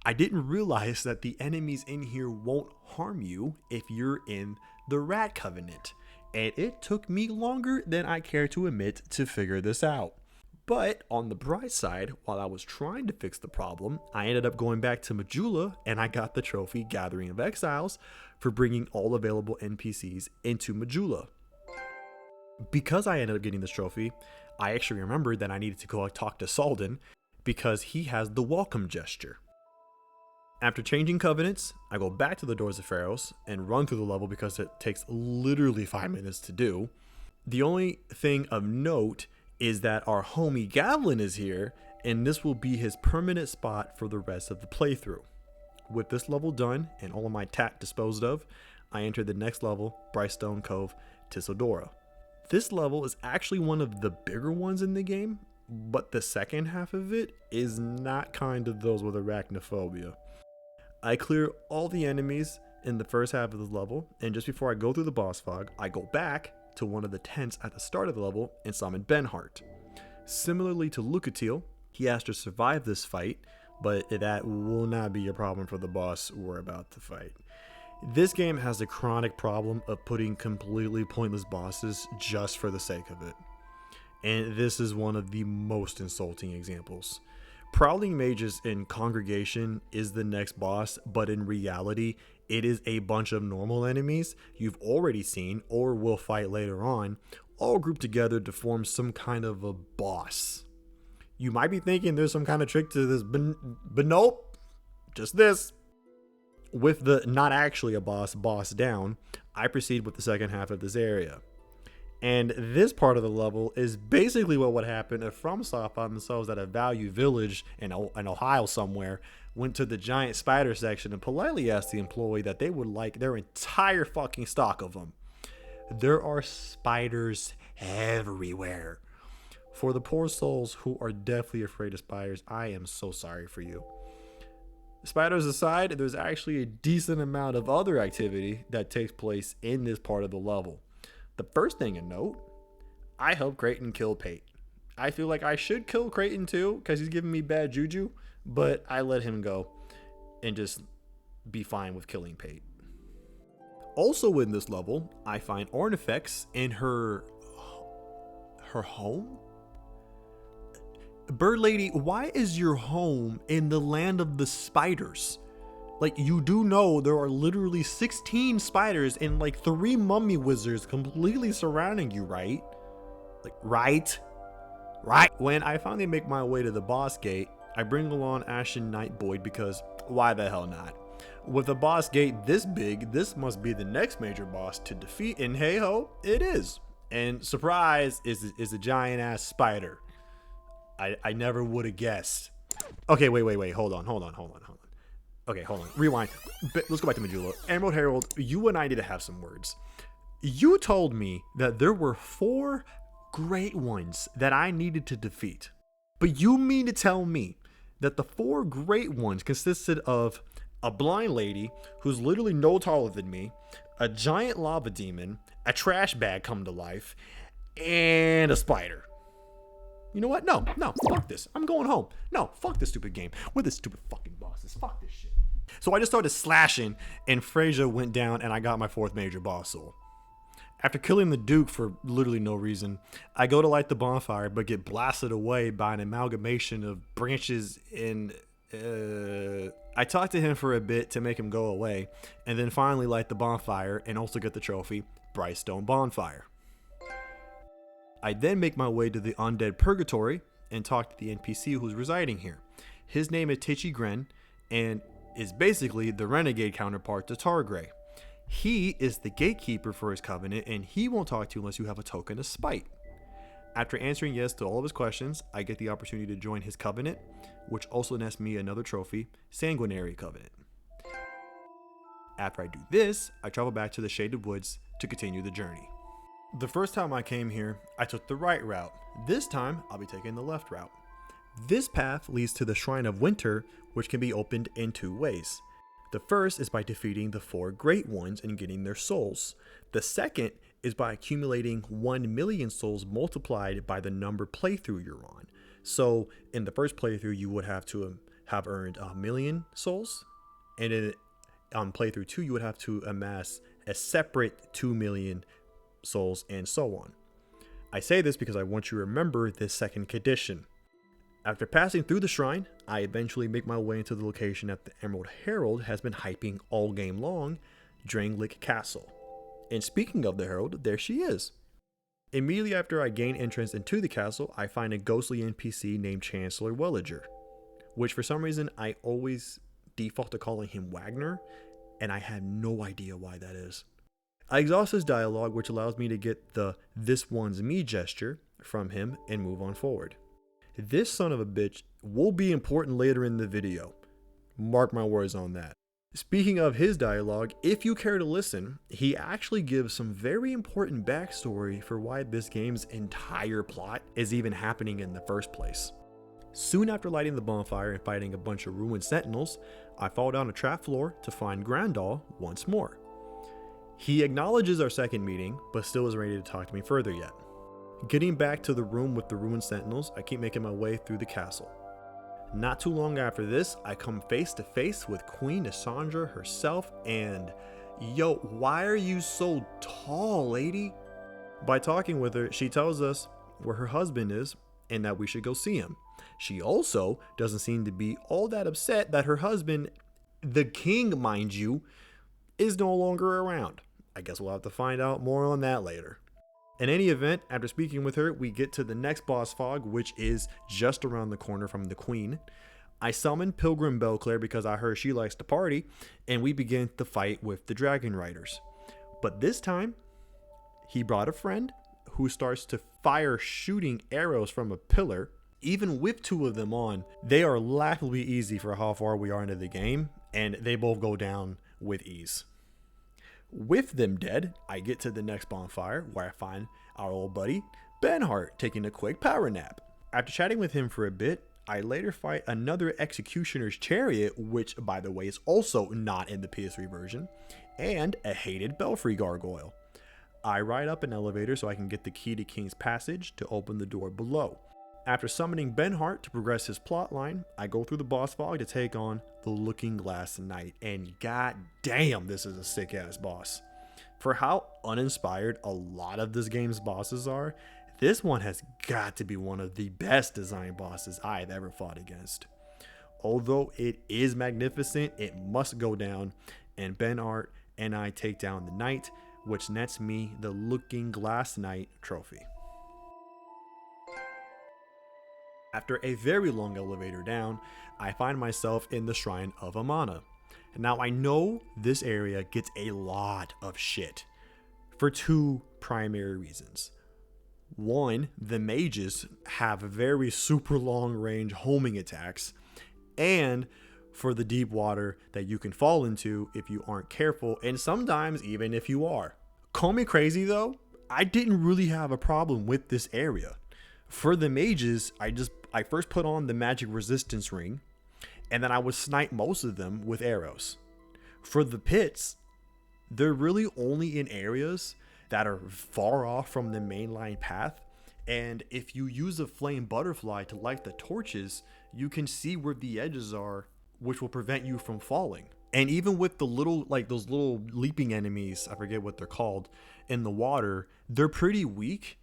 I didn't realize that the enemies in here won't harm you if you're in the Rat Covenant, and it took me longer than I care to admit to figure this out. But on the bright side, while I was trying to fix the problem, I ended up going back to Majula and I got the trophy Gathering of Exiles for bringing all available NPCs into Majula. Because I ended up getting this trophy, I actually remembered that I needed to go talk to Salden because he has the welcome gesture. After changing covenants, I go back to the Doors of Pharos and run through the level because it takes literally 5 minutes to do. The only thing of note is that our homie Gavlin is here, and this will be his permanent spot for the rest of the playthrough. With this level done and all of my tat disposed of, I enter the next level, Brightstone Cove, Tisodora. This level is actually one of the bigger ones in the game, but the second half of it is not kind of those with arachnophobia. I clear all the enemies in the first half of this level, and just before I go through the boss fog, I go back to one of the tents at the start of the level and summon Benhart. Similarly to Lucatiel, he has to survive this fight, but that will not be a problem for the boss we're about to fight. This game has the chronic problem of putting completely pointless bosses just for the sake of it. And this is one of the most insulting examples. Prowling Mages in Congregation is the next boss, but in reality, it is a bunch of normal enemies you've already seen or will fight later on, all grouped together to form some kind of a boss. You might be thinking there's some kind of trick to this, but nope, just this. With the not actually a boss down, I proceed with the second half of this area. And this part of the level is basically what would happen if FromSoft found themselves at a Value Village in Ohio somewhere, went to the giant spider section and politely asked the employee that they would like their entire fucking stock of them. There are spiders everywhere. For the poor souls who are deathly afraid of spiders, I am so sorry for you. Spiders aside, there's actually a decent amount of other activity that takes place in this part of the level. The first thing to note, I helped Creighton kill Pate. I feel like I should kill Creighton too, because he's giving me bad juju, but I let him go and just be fine with killing Pate. Also in this level, I find Ornifex in her home? Bird Lady, why is your home in the land of the spiders? Like, you do know there are literally 16 spiders and like 3 mummy wizards completely surrounding you, right? Like, right? When I finally make my way to the boss gate, I bring along Ashen Knight Boyd because why the hell not? With a boss gate this big, this must be the next major boss to defeat, and hey ho, it is. And surprise, is a giant ass spider. I never would have guessed. Okay, wait, hold on. Okay, hold on. Rewind. Let's go back to Majula. Emerald Herald, you and I need to have some words. You told me that there were 4 great ones that I needed to defeat. But you mean to tell me that the 4 great ones consisted of a blind lady who's literally no taller than me, a giant lava demon, a trash bag come to life, and a spider. You know what? No, fuck this. I'm going home. No, fuck this stupid game. We're the stupid fucking bosses. Fuck this shit. So I just started slashing, and Frasier went down, and I got my 4th major boss soul. After killing the Duke for literally no reason, I go to light the bonfire, but get blasted away by an amalgamation of branches and... I talk to him for a bit to make him go away, and then finally light the bonfire and also get the trophy, Brightstone Bonfire. I then make my way to the Undead Purgatory and talk to the NPC who's residing here. His name is Tichy Gren and is basically the renegade counterpart to Targray. He is the gatekeeper for his covenant, and he won't talk to you unless you have a token of spite. After answering yes to all of his questions, I get the opportunity to join his covenant, which also nets me another trophy, Sanguinary Covenant. After I do this, I travel back to the Shaded Woods to continue the journey. The first time I came here, I took the right route. This time, I'll be taking the left route. This path leads to the Shrine of Winter, which can be opened in 2 ways. The first is by defeating the 4 Great Ones and getting their souls. The second is by accumulating 1 million souls multiplied by the number playthrough you're on. So in the first playthrough, you would have to have earned 1 million souls, and in on playthrough 2, you would have to amass a separate 2 million souls, and so on. I say this because I want you to remember this second condition. After passing through the shrine, I eventually make my way into the location that the Emerald Herald has been hyping all game long, Drangleic Castle. And speaking of the Herald, there she is. Immediately after I gain entrance into the castle, I find a ghostly NPC named Chancellor Welliger, which for some reason I always default to calling him Wagner, and I have no idea why that is. I exhaust his dialogue, which allows me to get the "this one's me" gesture from him and move on forward. This son of a bitch will be important later in the video. Mark my words on that. Speaking of his dialogue, if you care to listen, he actually gives some very important backstory for why this game's entire plot is even happening in the first place. Soon after lighting the bonfire and fighting a bunch of ruined sentinels, I fall down a trap floor to find Grandal once more. He acknowledges our second meeting, but still isn't ready to talk to me further yet. Getting back to the room with the ruined sentinels, I keep making my way through the castle. Not too long after this, I come face to face with Queen Cassandra herself, and yo, why are you so tall, lady? By talking with her, she tells us where her husband is and that we should go see him. She also doesn't seem to be all that upset that her husband, the king mind you, is no longer around. I guess we'll have to find out more on that later. In any event, after speaking with her, we get to the next boss fog, which is just around the corner from the queen. I summon Pilgrim Belclair because I heard she likes to party, and we begin the fight with the Dragon Riders. But this time, he brought a friend who starts to fire shooting arrows from a pillar. Even with 2 of them on, they are laughably easy for how far we are into the game, and they both go down with ease. With them dead, I get to the next bonfire where I find our old buddy Benhart taking a quick power nap. After chatting with him for a bit, I later fight another Executioner's Chariot, which by the way is also not in the PS3 version, and a hated Belfry Gargoyle. I ride up an elevator so I can get the key to King's Passage to open the door below. After summoning Benhart to progress his plotline, I go through the boss fog to take on the Looking Glass Knight, and god damn, this is a sick ass boss. For how uninspired a lot of this game's bosses are, this one has got to be one of the best designed bosses I've ever fought against. Although it is magnificent, it must go down, and Benhart and I take down the knight, which nets me the Looking Glass Knight trophy. After a very long elevator down, I find myself in the Shrine of Amana. Now I know this area gets a lot of shit for 2 primary reasons. One, the mages have very super long range homing attacks, and for the deep water that you can fall into if you aren't careful, and sometimes even if you are. Call me crazy though, I didn't really have a problem with this area. For the mages, I first put on the magic resistance ring, and then I would snipe most of them with arrows. For the pits, they're really only in areas that are far off from the mainline path, and if you use a flame butterfly to light the torches, you can see where the edges are, which will prevent you from falling. And even with the little, like those little leaping enemies, I forget what they're called, in the water, they're pretty weak,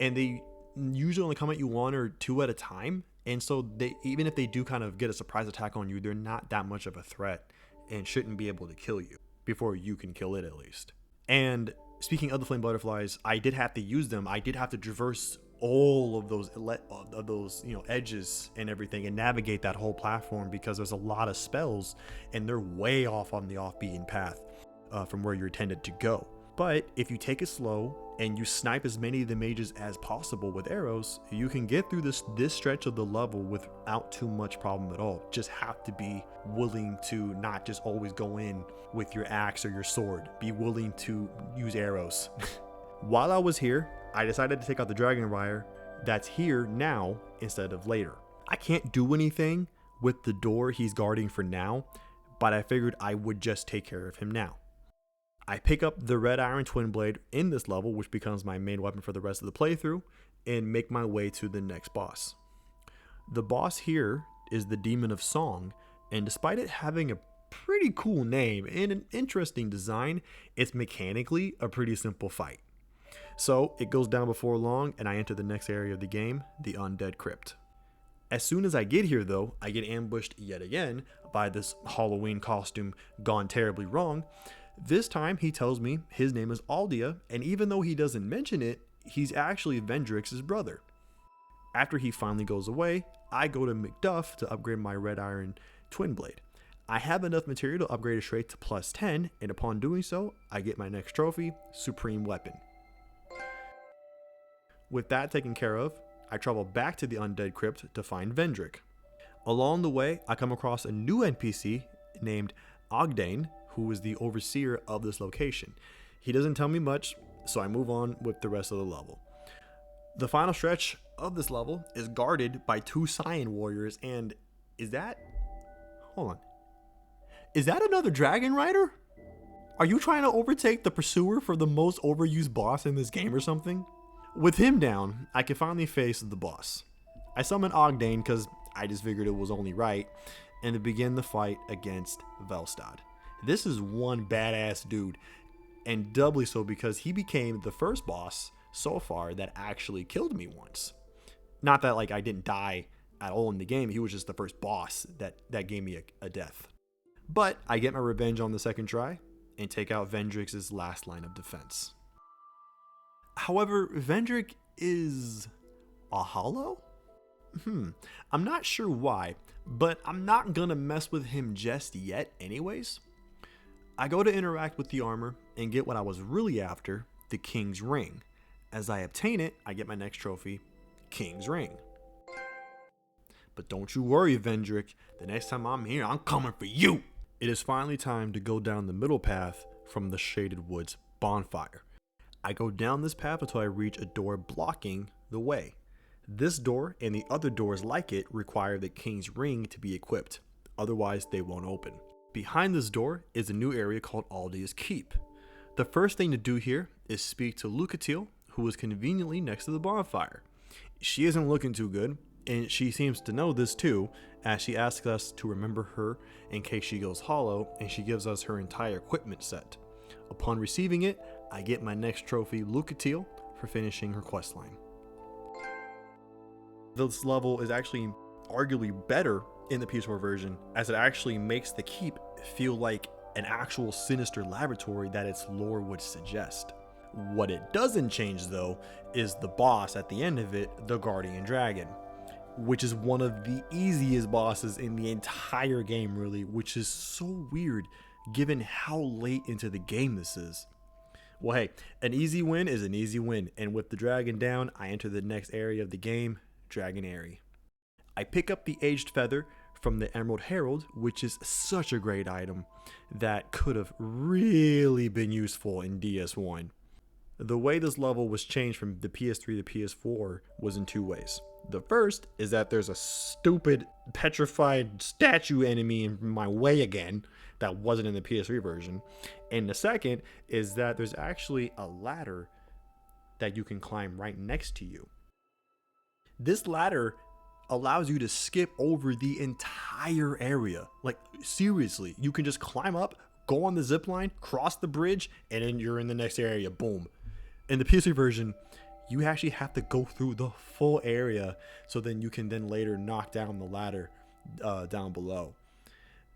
and they usually only come at you one or two at a time. And so they, even if they do kind of get a surprise attack on you, they're not that much of a threat and shouldn't be able to kill you before you can kill it, at least. And speaking of the flame butterflies, I did have to use them. I did have to traverse all of those edges and everything and navigate that whole platform, because there's a lot of spells and they're way off on the off-beaten path from where you're intended to go. But if you take it slow and you snipe as many of the mages as possible with arrows, you can get through this stretch of the level without too much problem at all. Just have to be willing to not just always go in with your axe or your sword. Be willing to use arrows. While I was here, I decided to take out the dragon rider that's here now instead of later. I can't do anything with the door he's guarding for now, but I figured I would just take care of him now. I pick up the red iron twin blade in this level, which becomes my main weapon for the rest of the playthrough, and make my way to the next boss. The boss here is the Demon of Song, and despite it having a pretty cool name and an interesting design, it's mechanically a pretty simple fight. So it goes down before long, and I enter the next area of the game, the Undead Crypt. As soon as I get here though, I get ambushed yet again by this Halloween costume gone terribly wrong. This time he tells me his name is Aldia, and even though he doesn't mention it, he's actually Vendrix's brother. After he finally goes away, I go to McDuff to upgrade my red iron twin blade. I have enough material to upgrade it straight to plus 10, and upon doing so, I get my next trophy, Supreme Weapon. With that taken care of, I travel back to the Undead Crypt to find Vendrick. Along the way, I come across a new NPC named Ogdane, who is the overseer of this location. He doesn't tell me much, so I move on with the rest of the level. The final stretch of this level is guarded by two Scion warriors, and is that another dragon rider? Are you trying to overtake the pursuer for the most overused boss in this game or something? With him down, I can finally face the boss. I summon Ogdane because I just figured it was only right, and to begin the fight against Velstad. This is one badass dude, and doubly so because he became the first boss so far that actually killed me once. Not that like I didn't die at all in the game, he was just the first boss that gave me a death. But I get my revenge on the second try and take out Vendrix's last line of defense. However, Vendrick is a hollow? I'm not sure why, but I'm not gonna mess with him just yet anyways. I go to interact with the armor and get what I was really after, the King's Ring. As I obtain it, I get my next trophy, King's Ring. But don't you worry, Vendrick, the next time I'm here, I'm coming for you! It is finally time to go down the middle path from the Shaded Woods bonfire. I go down this path until I reach a door blocking the way. This door and the other doors like it require the King's Ring to be equipped, otherwise they won't open. Behind this door is a new area called Aldia's Keep. The first thing to do here is speak to Lucatiel, who is conveniently next to the bonfire. She isn't looking too good, and she seems to know this too, as she asks us to remember her in case she goes hollow, and she gives us her entire equipment set. Upon receiving it, I get my next trophy, Lucatiel, for finishing her questline. This level is actually arguably better in the PS4 version, as it actually makes the keep feel like an actual sinister laboratory that its lore would suggest. What it doesn't change though is the boss at the end of it, the Guardian Dragon, which is one of the easiest bosses in the entire game really, which is so weird given how late into the game this is. Well hey, an easy win is an easy win, and with the dragon down, I enter the next area of the game, Dragon Airy. I pick up the Aged Feather from the Emerald Herald, which is such a great item that could have really been useful in DS1. The way this level was changed from the PS3 to PS4 was in two ways. The first is that there's a stupid petrified statue enemy in my way again that wasn't in the PS3 version. And the second is that there's actually a ladder that you can climb right next to you. This ladder allows you to skip over the entire area. Like, seriously, you can just climb up, go on the zip line, cross the bridge, and then you're in the next area. Boom. In the PS3 version, you actually have to go through the full area, so then you can then later knock down the ladder down below.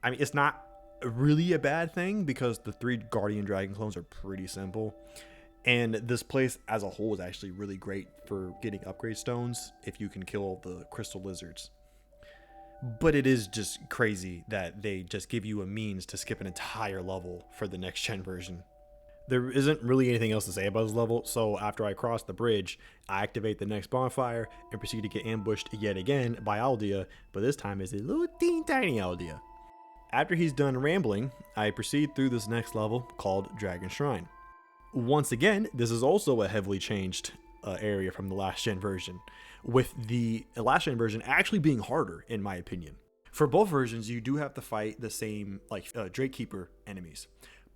I mean, it's not really a bad thing because the 3 Guardian Dragon clones are pretty simple. And this place as a whole is actually really great for getting upgrade stones if you can kill the crystal lizards. But it is just crazy that they just give you a means to skip an entire level for the next gen version. There isn't really anything else to say about this level, so after I cross the bridge, I activate the next bonfire and proceed to get ambushed yet again by Aldea, but this time it's a little tiny Aldea. After he's done rambling, I proceed through this next level called Dragon Shrine. Once again, this is also a heavily changed area from the last gen version, with the last gen version actually being harder in my opinion. For both versions, you do have to fight the same Drake Keeper enemies,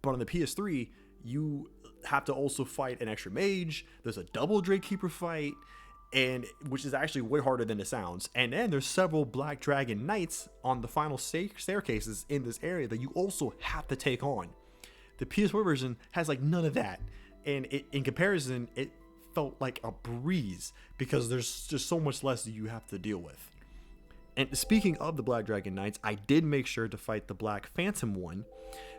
but on the PS3, you have to also fight an extra mage. There's a double Drake Keeper fight, and which is actually way harder than it sounds. And then there's several Black Dragon Knights on the final staircases in this area that you also have to take on. The PS4 version has like none of that, and in comparison, it felt like a breeze because there's just so much less that you have to deal with. And speaking of the Black Dragon Knights, I did make sure to fight the Black Phantom one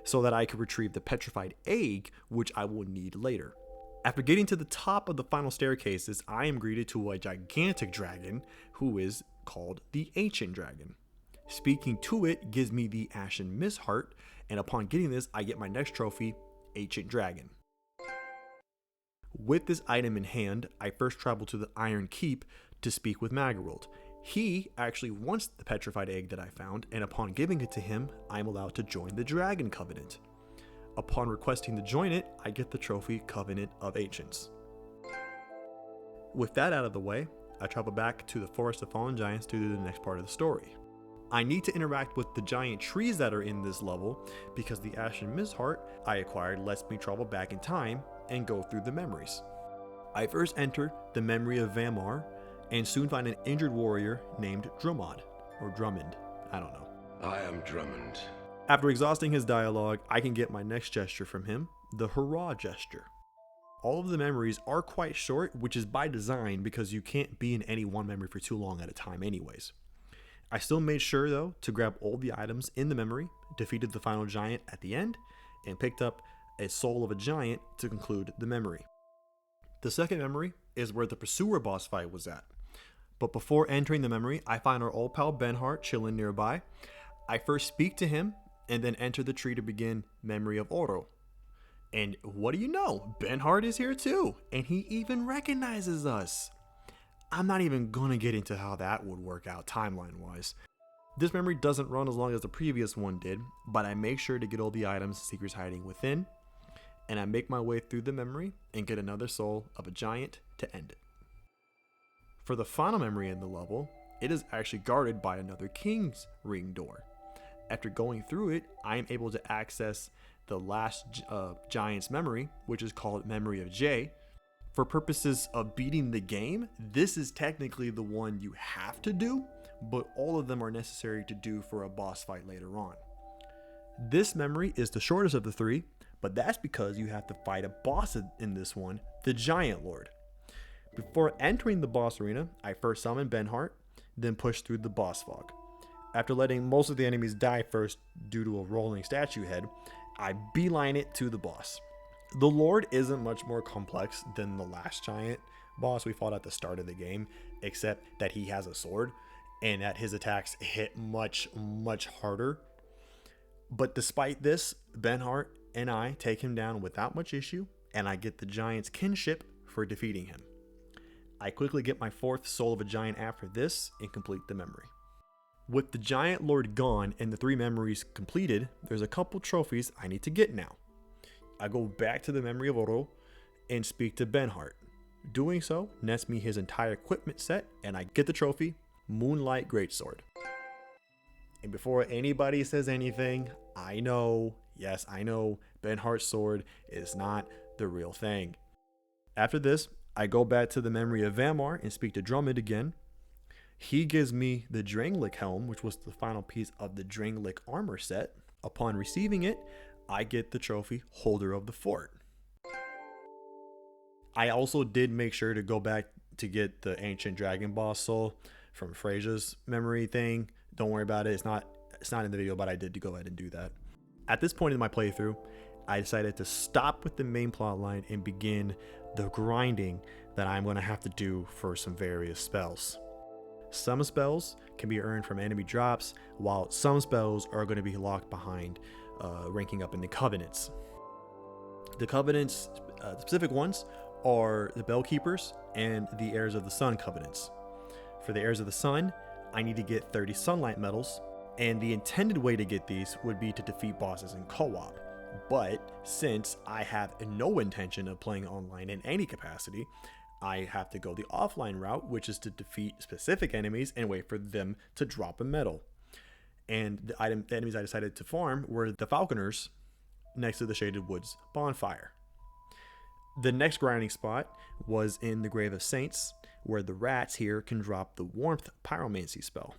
so that I could retrieve the petrified egg, which I will need later. After getting to the top of the final staircases, I am greeted to a gigantic dragon who is called the Ancient Dragon. Speaking to it gives me the Ashen Mist Heart, and upon getting this, I get my next trophy, Ancient Dragon. With this item in hand, I first travel to the Iron Keep to speak with Magarold. He actually wants the petrified egg that I found, and upon giving it to him, I'm allowed to join the Dragon Covenant. Upon requesting to join it, I get the trophy Covenant of Ancients. With that out of the way, I travel back to the Forest of Fallen Giants to do the next part of the story. I need to interact with the giant trees that are in this level because the Ashen Mist Heart I acquired lets me travel back in time and go through the memories. I first enter the memory of Vamar and soon find an injured warrior named Drummond, or Drummond, I don't know. I am Drummond. After exhausting his dialogue, I can get my next gesture from him, the Hurrah gesture. All of the memories are quite short, which is by design because you can't be in any one memory for too long at a time anyways. I still made sure though to grab all the items in the memory, defeated the final giant at the end, and picked up a soul of a giant to conclude the memory. The second memory is where the Pursuer boss fight was at. But before entering the memory, I find our old pal Benhart chilling nearby. I first speak to him and then enter the tree to begin Memory of Oro. And what do you know? Benhart is here too, and he even recognizes us. I'm not even gonna get into how that would work out timeline wise. This memory doesn't run as long as the previous one did, but I make sure to get all the items secrets hiding within, and I make my way through the memory and get another soul of a giant to end it. For the final memory in the level, it is actually guarded by another King's Ring door. After going through it, I am able to access the last giant's memory, which is called Memory of Jay. For purposes of beating the game, this is technically the one you have to do, but all of them are necessary to do for a boss fight later on. This memory is the shortest of the three, but that's because you have to fight a boss in this one, the Giant Lord. Before entering the boss arena, I first summon Benhart, then push through the boss fog. After letting most of the enemies die first due to a rolling statue head, I beeline it to the boss. The Lord isn't much more complex than the last giant boss we fought at the start of the game, except that he has a sword and that his attacks hit much harder. But despite this, Benhart and I take him down without much issue, and I get the giant's kinship for defeating him. I quickly get my fourth soul of a giant after this and complete the memory. With the Giant Lord gone and the 3 memories completed, there's a couple trophies I need to get now. I go back to the Memory of Oro and speak to Benhart. Doing so nets me his entire equipment set, and I get the trophy, Moonlight Greatsword. And before anybody says anything, I know, yes, I know, Benhart's sword is not the real thing. After this, I go back to the memory of Vamar and speak to Drummond again. He gives me the Drangleic helm, which was the final piece of the Drangleic armor set. Upon receiving it, I get the trophy Holder of the Fort. I also did make sure to go back to get the Ancient Dragon Boss Soul from Frasia's memory thing. Don't worry about it. It's not in the video, but I did go ahead and do that. At this point in my playthrough, I decided to stop with the main plot line and begin the grinding that I'm going to have to do for some various spells. Some spells can be earned from enemy drops, while some spells are going to be locked behind ranking up in the Covenants. The Covenants, the specific ones, are the Bellkeepers and the Heirs of the Sun Covenants. For the Heirs of the Sun, I need to get 30 Sunlight Medals, and the intended way to get these would be to defeat bosses in co-op. But since I have no intention of playing online in any capacity, I have to go the offline route, which is to defeat specific enemies and wait for them to drop a medal. And the enemies I decided to farm were the Falconers next to the Shaded Woods bonfire. The next grinding spot was in the Grave of Saints, where the rats here can drop the Warmth Pyromancy spell.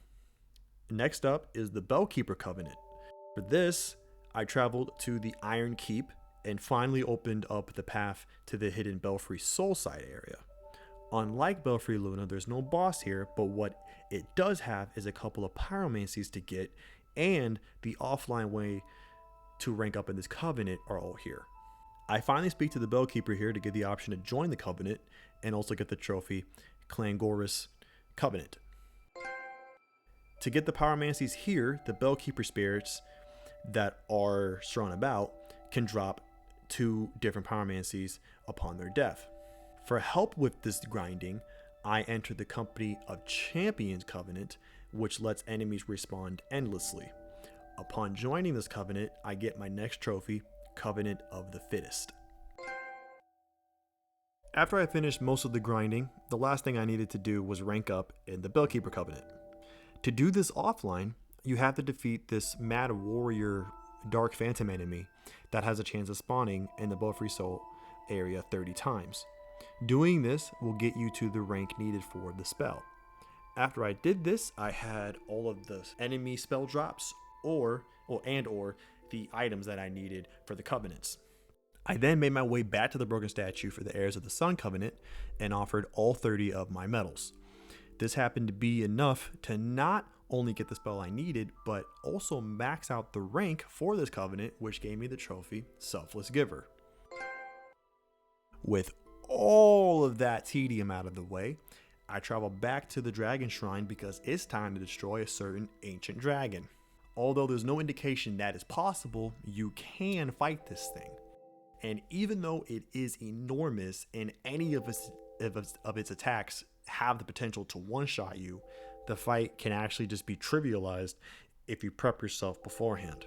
Next up is the Bellkeeper Covenant. For this, I traveled to the Iron Keep and finally opened up the path to the hidden Belfry Soulside area. Unlike Belfry Luna, there's no boss here, but what it does have is a couple of pyromancies to get, and the offline way to rank up in this covenant are all here. I finally speak to the Bellkeeper here to get the option to join the covenant and also get the trophy Clangoris Covenant. To get the pyromancies here, the Bellkeeper spirits that are strewn about can drop 2 different pyromancies upon their death. For help with this grinding, I enter the Company of Champions Covenant, which lets enemies respawn endlessly. Upon joining this covenant, I get my next trophy, Covenant of the Fittest. After I finished most of the grinding, the last thing I needed to do was rank up in the Bellkeeper Covenant. To do this offline, you have to defeat this Mad Warrior Dark Phantom enemy that has a chance of spawning in the Belfry Soul area 30 times. Doing this will get you to the rank needed for the spell. After I did this, I had all of the enemy spell drops or the items that I needed for the covenants. I then made my way back to the Broken Statue for the Heirs of the Sun Covenant and offered all 30 of my medals. This happened to be enough to not only get the spell I needed, but also max out the rank for this covenant, which gave me the trophy Selfless Giver. With all of that tedium out of the way, I travel back to the Dragon Shrine because it's time to destroy a certain ancient dragon. Although there's no indication that is possible, you can fight this thing. And even though it is enormous and any of its attacks have the potential to one-shot you, the fight can actually just be trivialized if you prep yourself beforehand.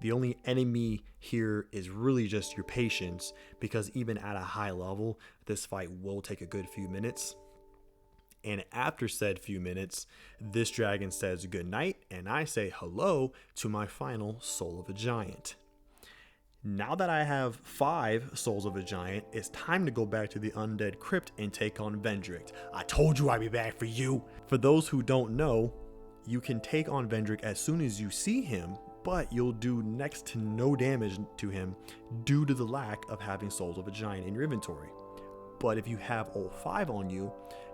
The only enemy here is really just your patience, because even at a high level, this fight will take a good few minutes. And after said few minutes, this dragon says goodnight, and I say hello to my final Soul of a Giant. Now that I have 5 Souls of a Giant, it's time to go back to the Undead Crypt and take on Vendrick. I told you I'd be back for you! For those who don't know, you can take on Vendrick as soon as you see him, but you'll do next to no damage to him due to the lack of having Souls of a Giant in your inventory. But if you have all 5 on you,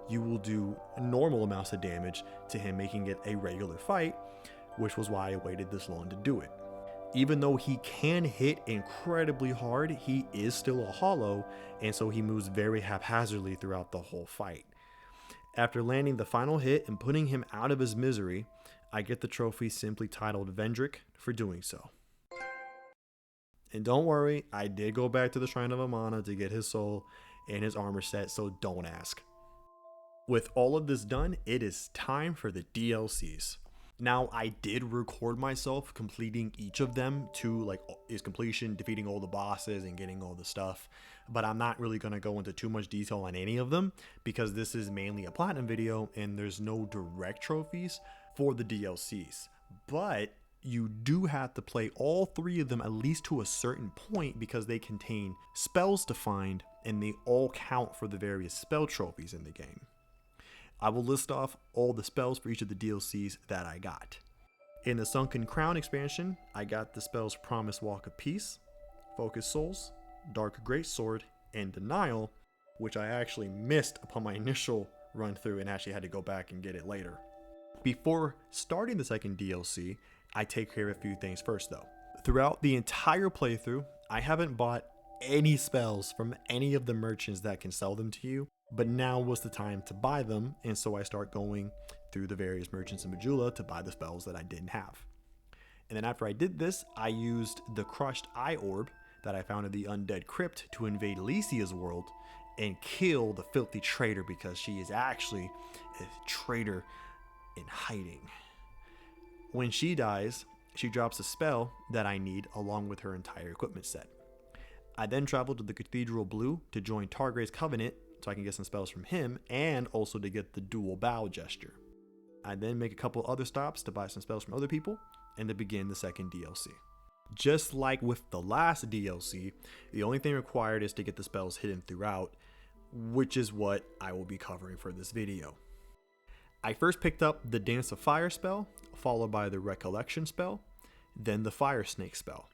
you will do normal amounts of damage to him, making it a regular fight, which was why I waited this long to do it. Even though he can hit incredibly hard, he is still a hollow, and so he moves very haphazardly throughout the whole fight. After landing the final hit and putting him out of his misery, I get the trophy simply titled Vendrick for doing so. And don't worry, I did go back to the Shrine of Amana to get his soul and his armor set, so don't ask. With all of this done, it is time for the DLCs. Now, I did record myself completing each of them to like is completion, defeating all the bosses and getting all the stuff, but I'm not really going to go into too much detail on any of them because this is mainly a platinum video and there's no direct trophies for the DLCs. But you do have to play all 3 of them at least to a certain point because they contain spells to find and they all count for the various spell trophies in the game. I will list off all the spells for each of the DLCs that I got. In the Sunken Crown expansion, I got the spells Promise Walk of Peace, Focus Souls, Dark Greatsword, and Denial, which I actually missed upon my initial run through and actually had to go back and get it later. Before starting the second DLC, I take care of a few things first though. Throughout the entire playthrough, I haven't bought any spells from any of the merchants that can sell them to you, but now was the time to buy them, and so I start going through the various merchants in Majula to buy the spells that I didn't have. And then after I did this, I used the Crushed Eye Orb that I found in the Undead Crypt to invade Lycia's world and kill the filthy traitor because she is actually a traitor in hiding. When she dies, she drops a spell that I need along with her entire equipment set. I then travel to the Cathedral Blue to join Targray's Covenant so I can get some spells from him and also to get the dual bow gesture. I then make a couple other stops to buy some spells from other people and to begin the second DLC. Just like with the last DLC, the only thing required is to get the spells hidden throughout, which is what I will be covering for this video. I first picked up the Dance of Fire spell, followed by the Recollection spell, then the Fire Snake spell.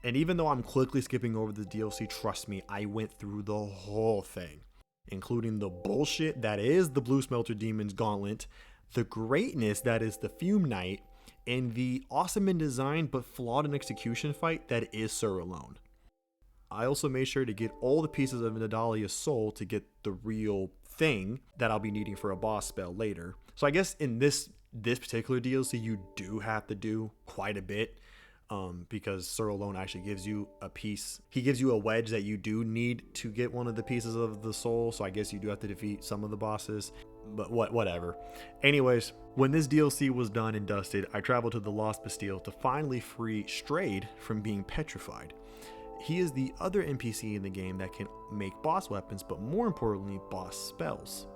And even though I'm quickly skipping over the DLC, trust me, I went through the whole thing, including the bullshit that is the Blue Smelter Demon's Gauntlet, the greatness that is the Fume Knight, and the awesome in design but flawed in execution fight that is Sir Alone. I also made sure to get all the pieces of Nadalia's soul to get the real thing that I'll be needing for a boss spell later. So I guess in this particular DLC, you do have to do quite a bit. Because Sir Alone actually gives you a piece. He gives you a wedge that you do need to get one of the pieces of the soul, so I guess you do have to defeat some of the bosses, but whatever. Anyways, when this DLC was done and dusted, I traveled to the Lost Bastille to finally free Strayed from being petrified. He is the other NPC in the game that can make boss weapons, but more importantly, boss spells.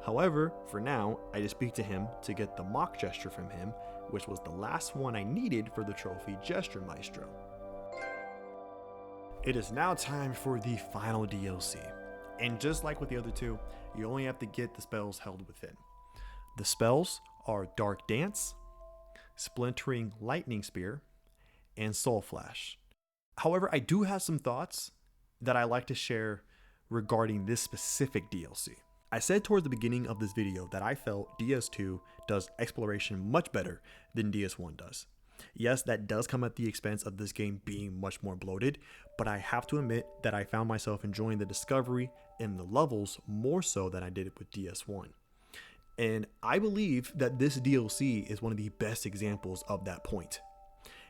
However, for now, I just speak to him to get the mock gesture from him, which was the last one I needed for the trophy Gesture Maestro. It is now time for the final DLC, and just like with the other two, you only have to get the spells held within. The spells are Dark Dance, Splintering Lightning Spear, and Soul Flash. However, I do have some thoughts that I like to share regarding this specific DLC. I said towards the beginning of this video that I felt DS2 does exploration much better than DS1 does. Yes, that does come at the expense of this game being much more bloated, but I have to admit that I found myself enjoying the discovery and the levels more so than I did with DS1. And I believe that this DLC is one of the best examples of that point.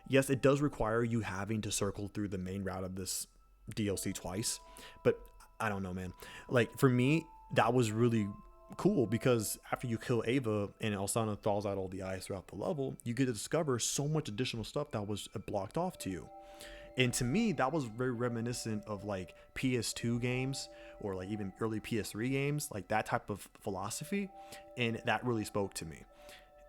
Yes, it does require you having to circle through the main route of this DLC twice, but I don't know, man. Like, for me, that was really cool because after you kill Ava and Elsana thaws out all the eyes throughout the level, you get to discover so much additional stuff that was blocked off to you. And to me, that was very reminiscent of like PS2 games or like even early PS3 games, like that type of philosophy. And that really spoke to me.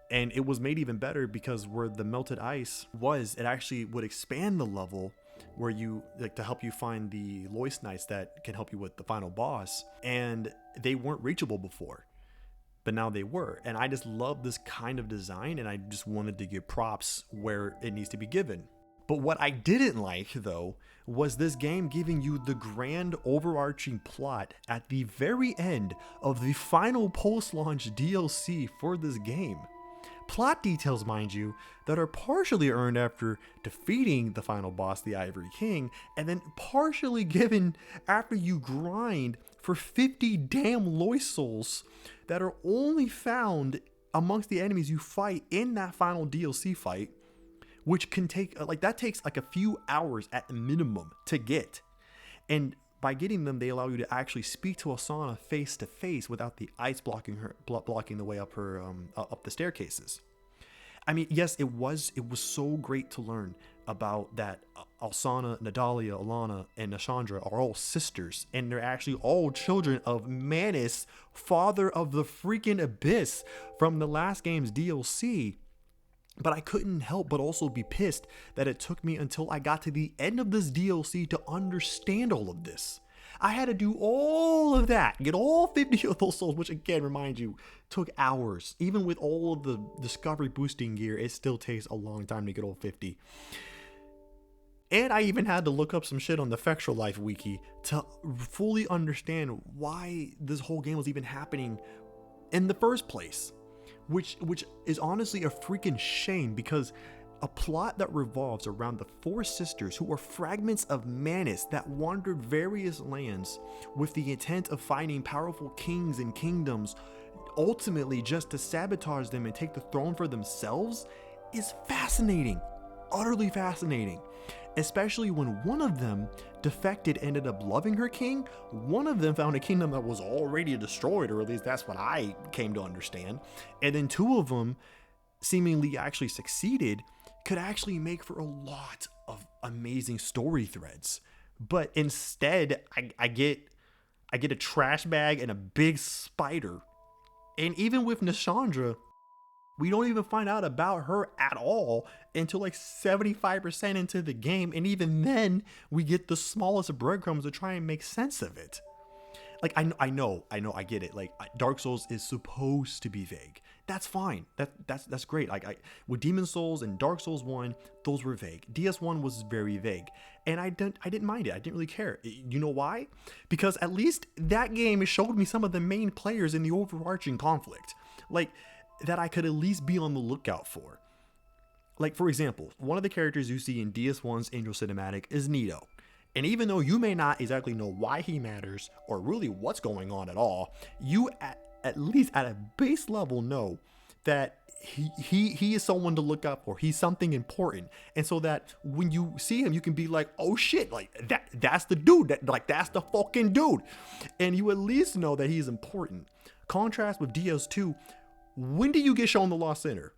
And it was made even better because where the melted ice was, it actually would expand the level where you like to help you find the Lois Knights that can help you with the final boss, and they weren't reachable before, but now they were. And I just love this kind of design, and I just wanted to give props where it needs to be given. But what I didn't like though was this game giving you the grand overarching plot at the very end of the final post-launch DLC for this game. Plot details, mind you, that are partially earned after defeating the final boss, the Ivory King, and then partially given after you grind for 50 damn Lois souls that are only found amongst the enemies you fight in that final DLC fight, which can take, that takes like a few hours at the minimum to get. And by getting them, they allow you to actually speak to Asana face to face without the ice blocking the way up her up the staircases. I mean, yes, it was so great to learn about that Alsana, Nadalia, Alana, and Nashandra are all sisters, and they're actually all children of Manus, father of the freaking abyss from the last game's DLC. But I couldn't help but also be pissed that it took me until I got to the end of this DLC to understand all of this. I had to do all of that, get all 50 of those souls, which again, remind you, took hours. Even with all of the discovery boosting gear, it still takes a long time to get all 50. And I even had to look up some shit on the Fextra Life wiki to fully understand why this whole game was even happening in the first place. Which is honestly a freaking shame, because a plot that revolves around the four sisters who are fragments of Manus that wandered various lands with the intent of finding powerful kings and kingdoms, ultimately just to sabotage them and take the throne for themselves, is fascinating. Utterly fascinating. Especially when one of them defected, ended up loving her king. One of them found a kingdom that was already destroyed, or at least that's what I came to understand. And then two of them seemingly actually succeeded, could actually make for a lot of amazing story threads. But instead, I get a trash bag and a big spider. And even with Nashandra, we don't even find out about her at all until like 75% into the game. And even then, we get the smallest of breadcrumbs to try and make sense of it. Like, I know, I get it. Like, Dark Souls is supposed to be vague. That's fine. That's great. Like, with Demon Souls and Dark Souls 1, those were vague. DS1 was very vague. And I didn't mind it. I didn't really care. You know why? Because at least that game showed me some of the main players in the overarching conflict. Like, that I could at least be on the lookout for. Like, for example, one of the characters you see in DS1's Angel Cinematic is Nito. And even though you may not exactly know why he matters or really what's going on at all, you at least at a base level know that he is someone to look up for. He's something important. And so that when you see him, you can be like, oh shit, like that's the dude, that's the fucking dude. And you at least know that he's important. Contrast with DS2, when do you get shown the Lost Sinner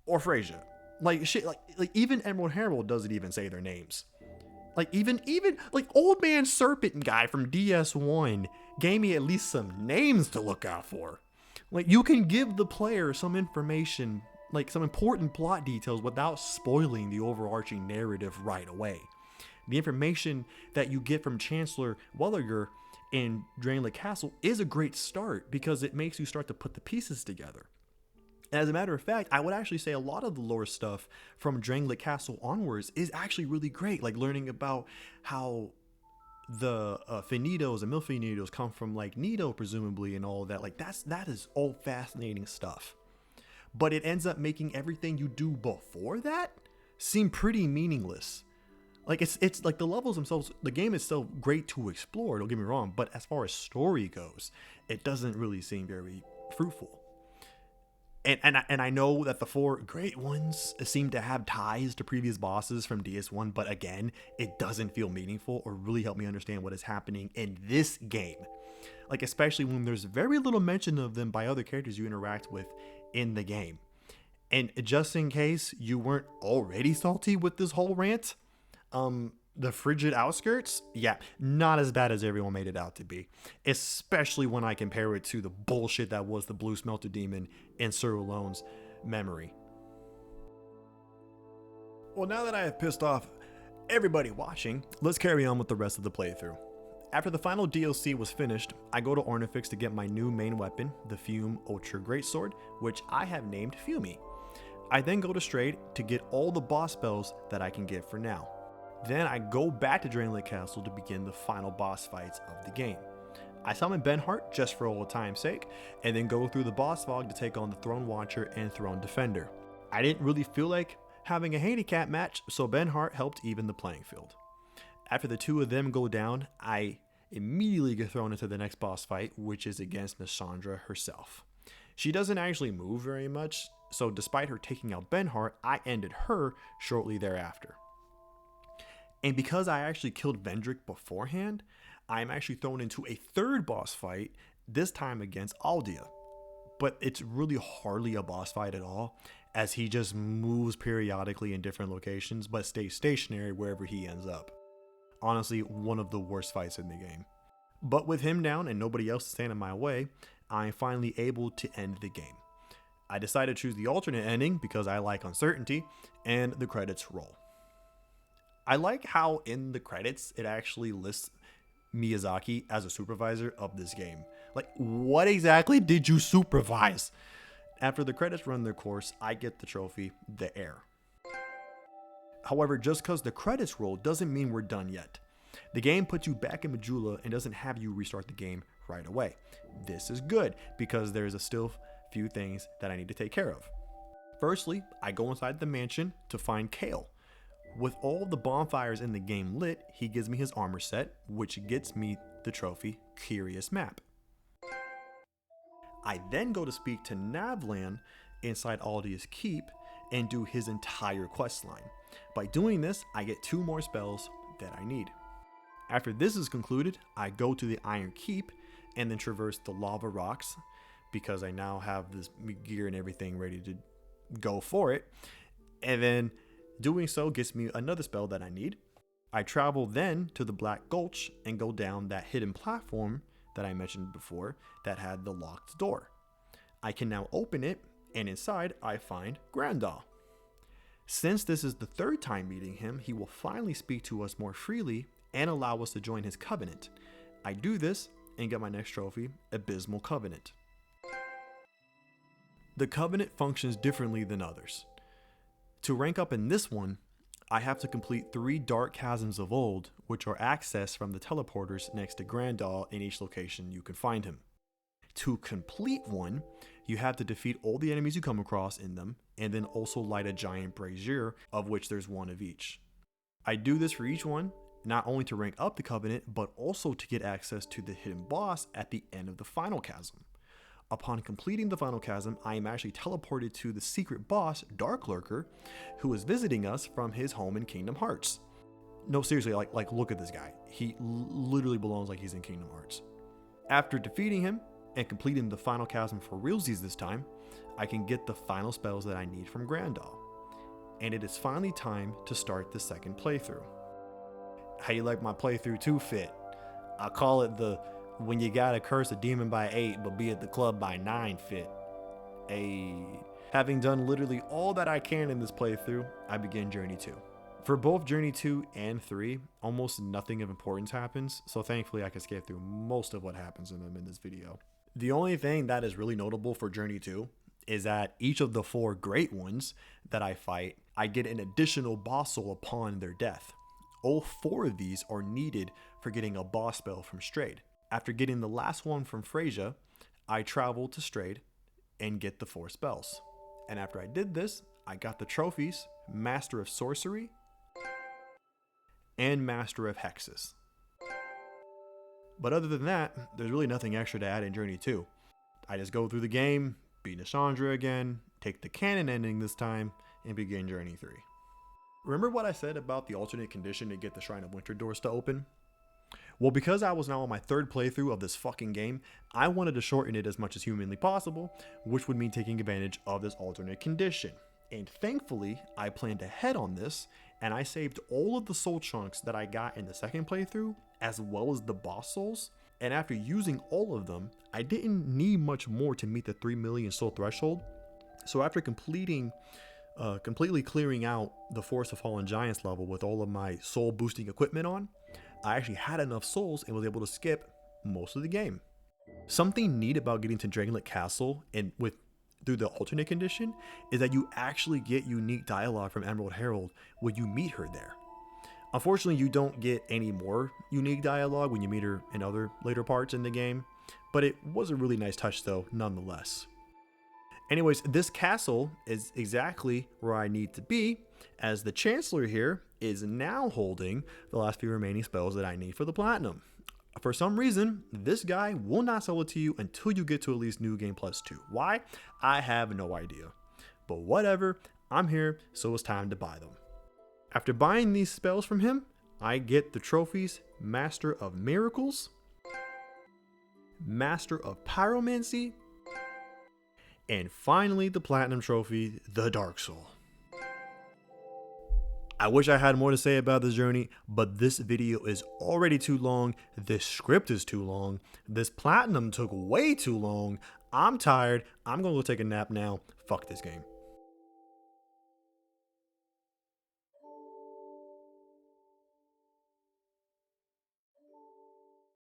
or Frasier? Like shit, like even Emerald Herald doesn't even say their names. Like even like Old Man Serpent guy from DS1 gave me at least some names to look out for. Like, you can give the player some information, like some important plot details, without spoiling the overarching narrative right away. The information that you get from Chancellor Welliger in Draenlich Castle is a great start because it makes you start to put the pieces together. As a matter of fact, I would actually say a lot of the lore stuff from Draenlich Castle onwards is actually really great. Like learning about how the Finitos and Milfinitos come from like Nito, presumably, and all of that. Like that is all fascinating stuff. But it ends up making everything you do before that seem pretty meaningless. Like it's like the levels themselves, the game is still great to explore, don't get me wrong, but as far as story goes, it doesn't really seem very fruitful. And I know that the four great ones seem to have ties to previous bosses from DS1, but again, it doesn't feel meaningful or really help me understand what is happening in this game. Like, especially when there's very little mention of them by other characters you interact with in the game. And just in case you weren't already salty with this whole rant, the frigid outskirts, yeah, not as bad as everyone made it out to be. Especially when I compare it to the bullshit that was the Blue Smelter Demon in Sir Alone's memory. Well, now that I have pissed off everybody watching, let's carry on with the rest of the playthrough. After the final DLC was finished, I go to Ornifex to get my new main weapon, the Fume Ultra Greatsword, which I have named Fumey. I then go to Strayed to get all the boss spells that I can get for now. Then I go back to Draenlich Castle to begin the final boss fights of the game. I summon Benhart just for old time's sake, and then go through the boss fog to take on the Throne Watcher and Throne Defender. I didn't really feel like having a handicap match, so Benhart helped even the playing field. After the two of them go down, I immediately get thrown into the next boss fight, which is against Nashandra herself. She doesn't actually move very much, so despite her taking out Benhart, I ended her shortly thereafter. And because I actually killed Vendrick beforehand, I'm actually thrown into a third boss fight, this time against Aldea. But it's really hardly a boss fight at all, as he just moves periodically in different locations but stays stationary wherever he ends up. Honestly, one of the worst fights in the game. But with him down and nobody else standing in my way, I'm finally able to end the game. I decided to choose the alternate ending because I like uncertainty, and the credits roll. I like how in the credits it actually lists Miyazaki as a supervisor of this game. Like, what exactly did you supervise? After the credits run their course, I get the trophy, the Heir. However, just because the credits roll doesn't mean we're done yet. The game puts you back in Majula and doesn't have you restart the game right away. This is good because there's still few things that I need to take care of. Firstly, I go inside the mansion to find Kale. With all the bonfires in the game lit, he gives me his armor set, which gets me the trophy, Curious Map. I then go to speak to Navlan inside Aldia's Keep and do his entire quest line. By doing this, I get 2 more spells that I need. After this is concluded, I go to the Iron Keep and then traverse the lava rocks because I now have this gear and everything ready to go for it. And then doing so gets me another spell that I need. I travel then to the Black Gulch and go down that hidden platform that I mentioned before that had the locked door. I can now open it, and inside I find Grandal. Since this is the 3rd time meeting him, he will finally speak to us more freely and allow us to join his covenant. I do this and get my next trophy, Abysmal Covenant. The covenant functions differently than others. To rank up in this one, I have to complete 3 Dark Chasms of Old, which are accessed from the teleporters next to Grandal in each location you can find him. To complete one, you have to defeat all the enemies you come across in them, and then also light a giant brazier, of which there's 1 of each. I do this for each one, not only to rank up the covenant, but also to get access to the hidden boss at the end of the final chasm. Upon completing the final chasm, I am actually teleported to the secret boss, Dark Lurker, who is visiting us from his home in Kingdom Hearts. No, seriously, like look at this guy. He literally belongs like he's in Kingdom Hearts. After defeating him and completing the final chasm for realsies this time, I can get the final spells that I need from Grandal. And it is finally time to start the second playthrough. How you like my playthrough 2 fit? I call it the when you gotta curse a demon by 8 but be at the club by 9 fit. Having done literally all that I can in this playthrough, I begin Journey 2. For both Journey 2 and 3, almost nothing of importance happens, so thankfully I can skip through most of what happens in them in this video. The only thing that is really notable for Journey 2 is that each of the 4 great ones that I fight, I get an additional boss soul upon their death. All 4 of these are needed for getting a boss spell from Strayed. After getting the last one from Freyja, I travel to Strayed and get the 4 spells. And after I did this, I got the trophies, Master of Sorcery and Master of Hexes. But other than that, there's really nothing extra to add in Journey 2. I just go through the game, beat Nashandra again, take the canon ending this time, and begin Journey 3. Remember what I said about the alternate condition to get the Shrine of Winter doors to open? Well, because I was now on my 3rd playthrough of this fucking game, I wanted to shorten it as much as humanly possible, which would mean taking advantage of this alternate condition. And thankfully, I planned ahead on this, and I saved all of the soul chunks that I got in the 2nd playthrough, as well as the boss souls. And after using all of them, I didn't need much more to meet the 3 million soul threshold. So after completely clearing out the Forest of Fallen Giants level with all of my soul boosting equipment on, I actually had enough souls and was able to skip most of the game. Something neat about getting to Dragonlit Castle and through the alternate condition is that you actually get unique dialogue from Emerald Herald when you meet her there. Unfortunately, you don't get any more unique dialogue when you meet her in other later parts in the game, but it was a really nice touch though, nonetheless. Anyways, this castle is exactly where I need to be, as the Chancellor here is now holding the last few remaining spells that I need for the Platinum. For some reason, this guy will not sell it to you until you get to at least New Game Plus 2. Why? I have no idea. But whatever, I'm here, so it's time to buy them. After buying these spells from him, I get the trophies Master of Miracles, Master of Pyromancy, And finally, the Platinum Trophy, the Dark Soul. I wish I had more to say about this journey, but this video is already too long. This script is too long. This Platinum took way too long. I'm tired. I'm gonna go take a nap now. Fuck this game.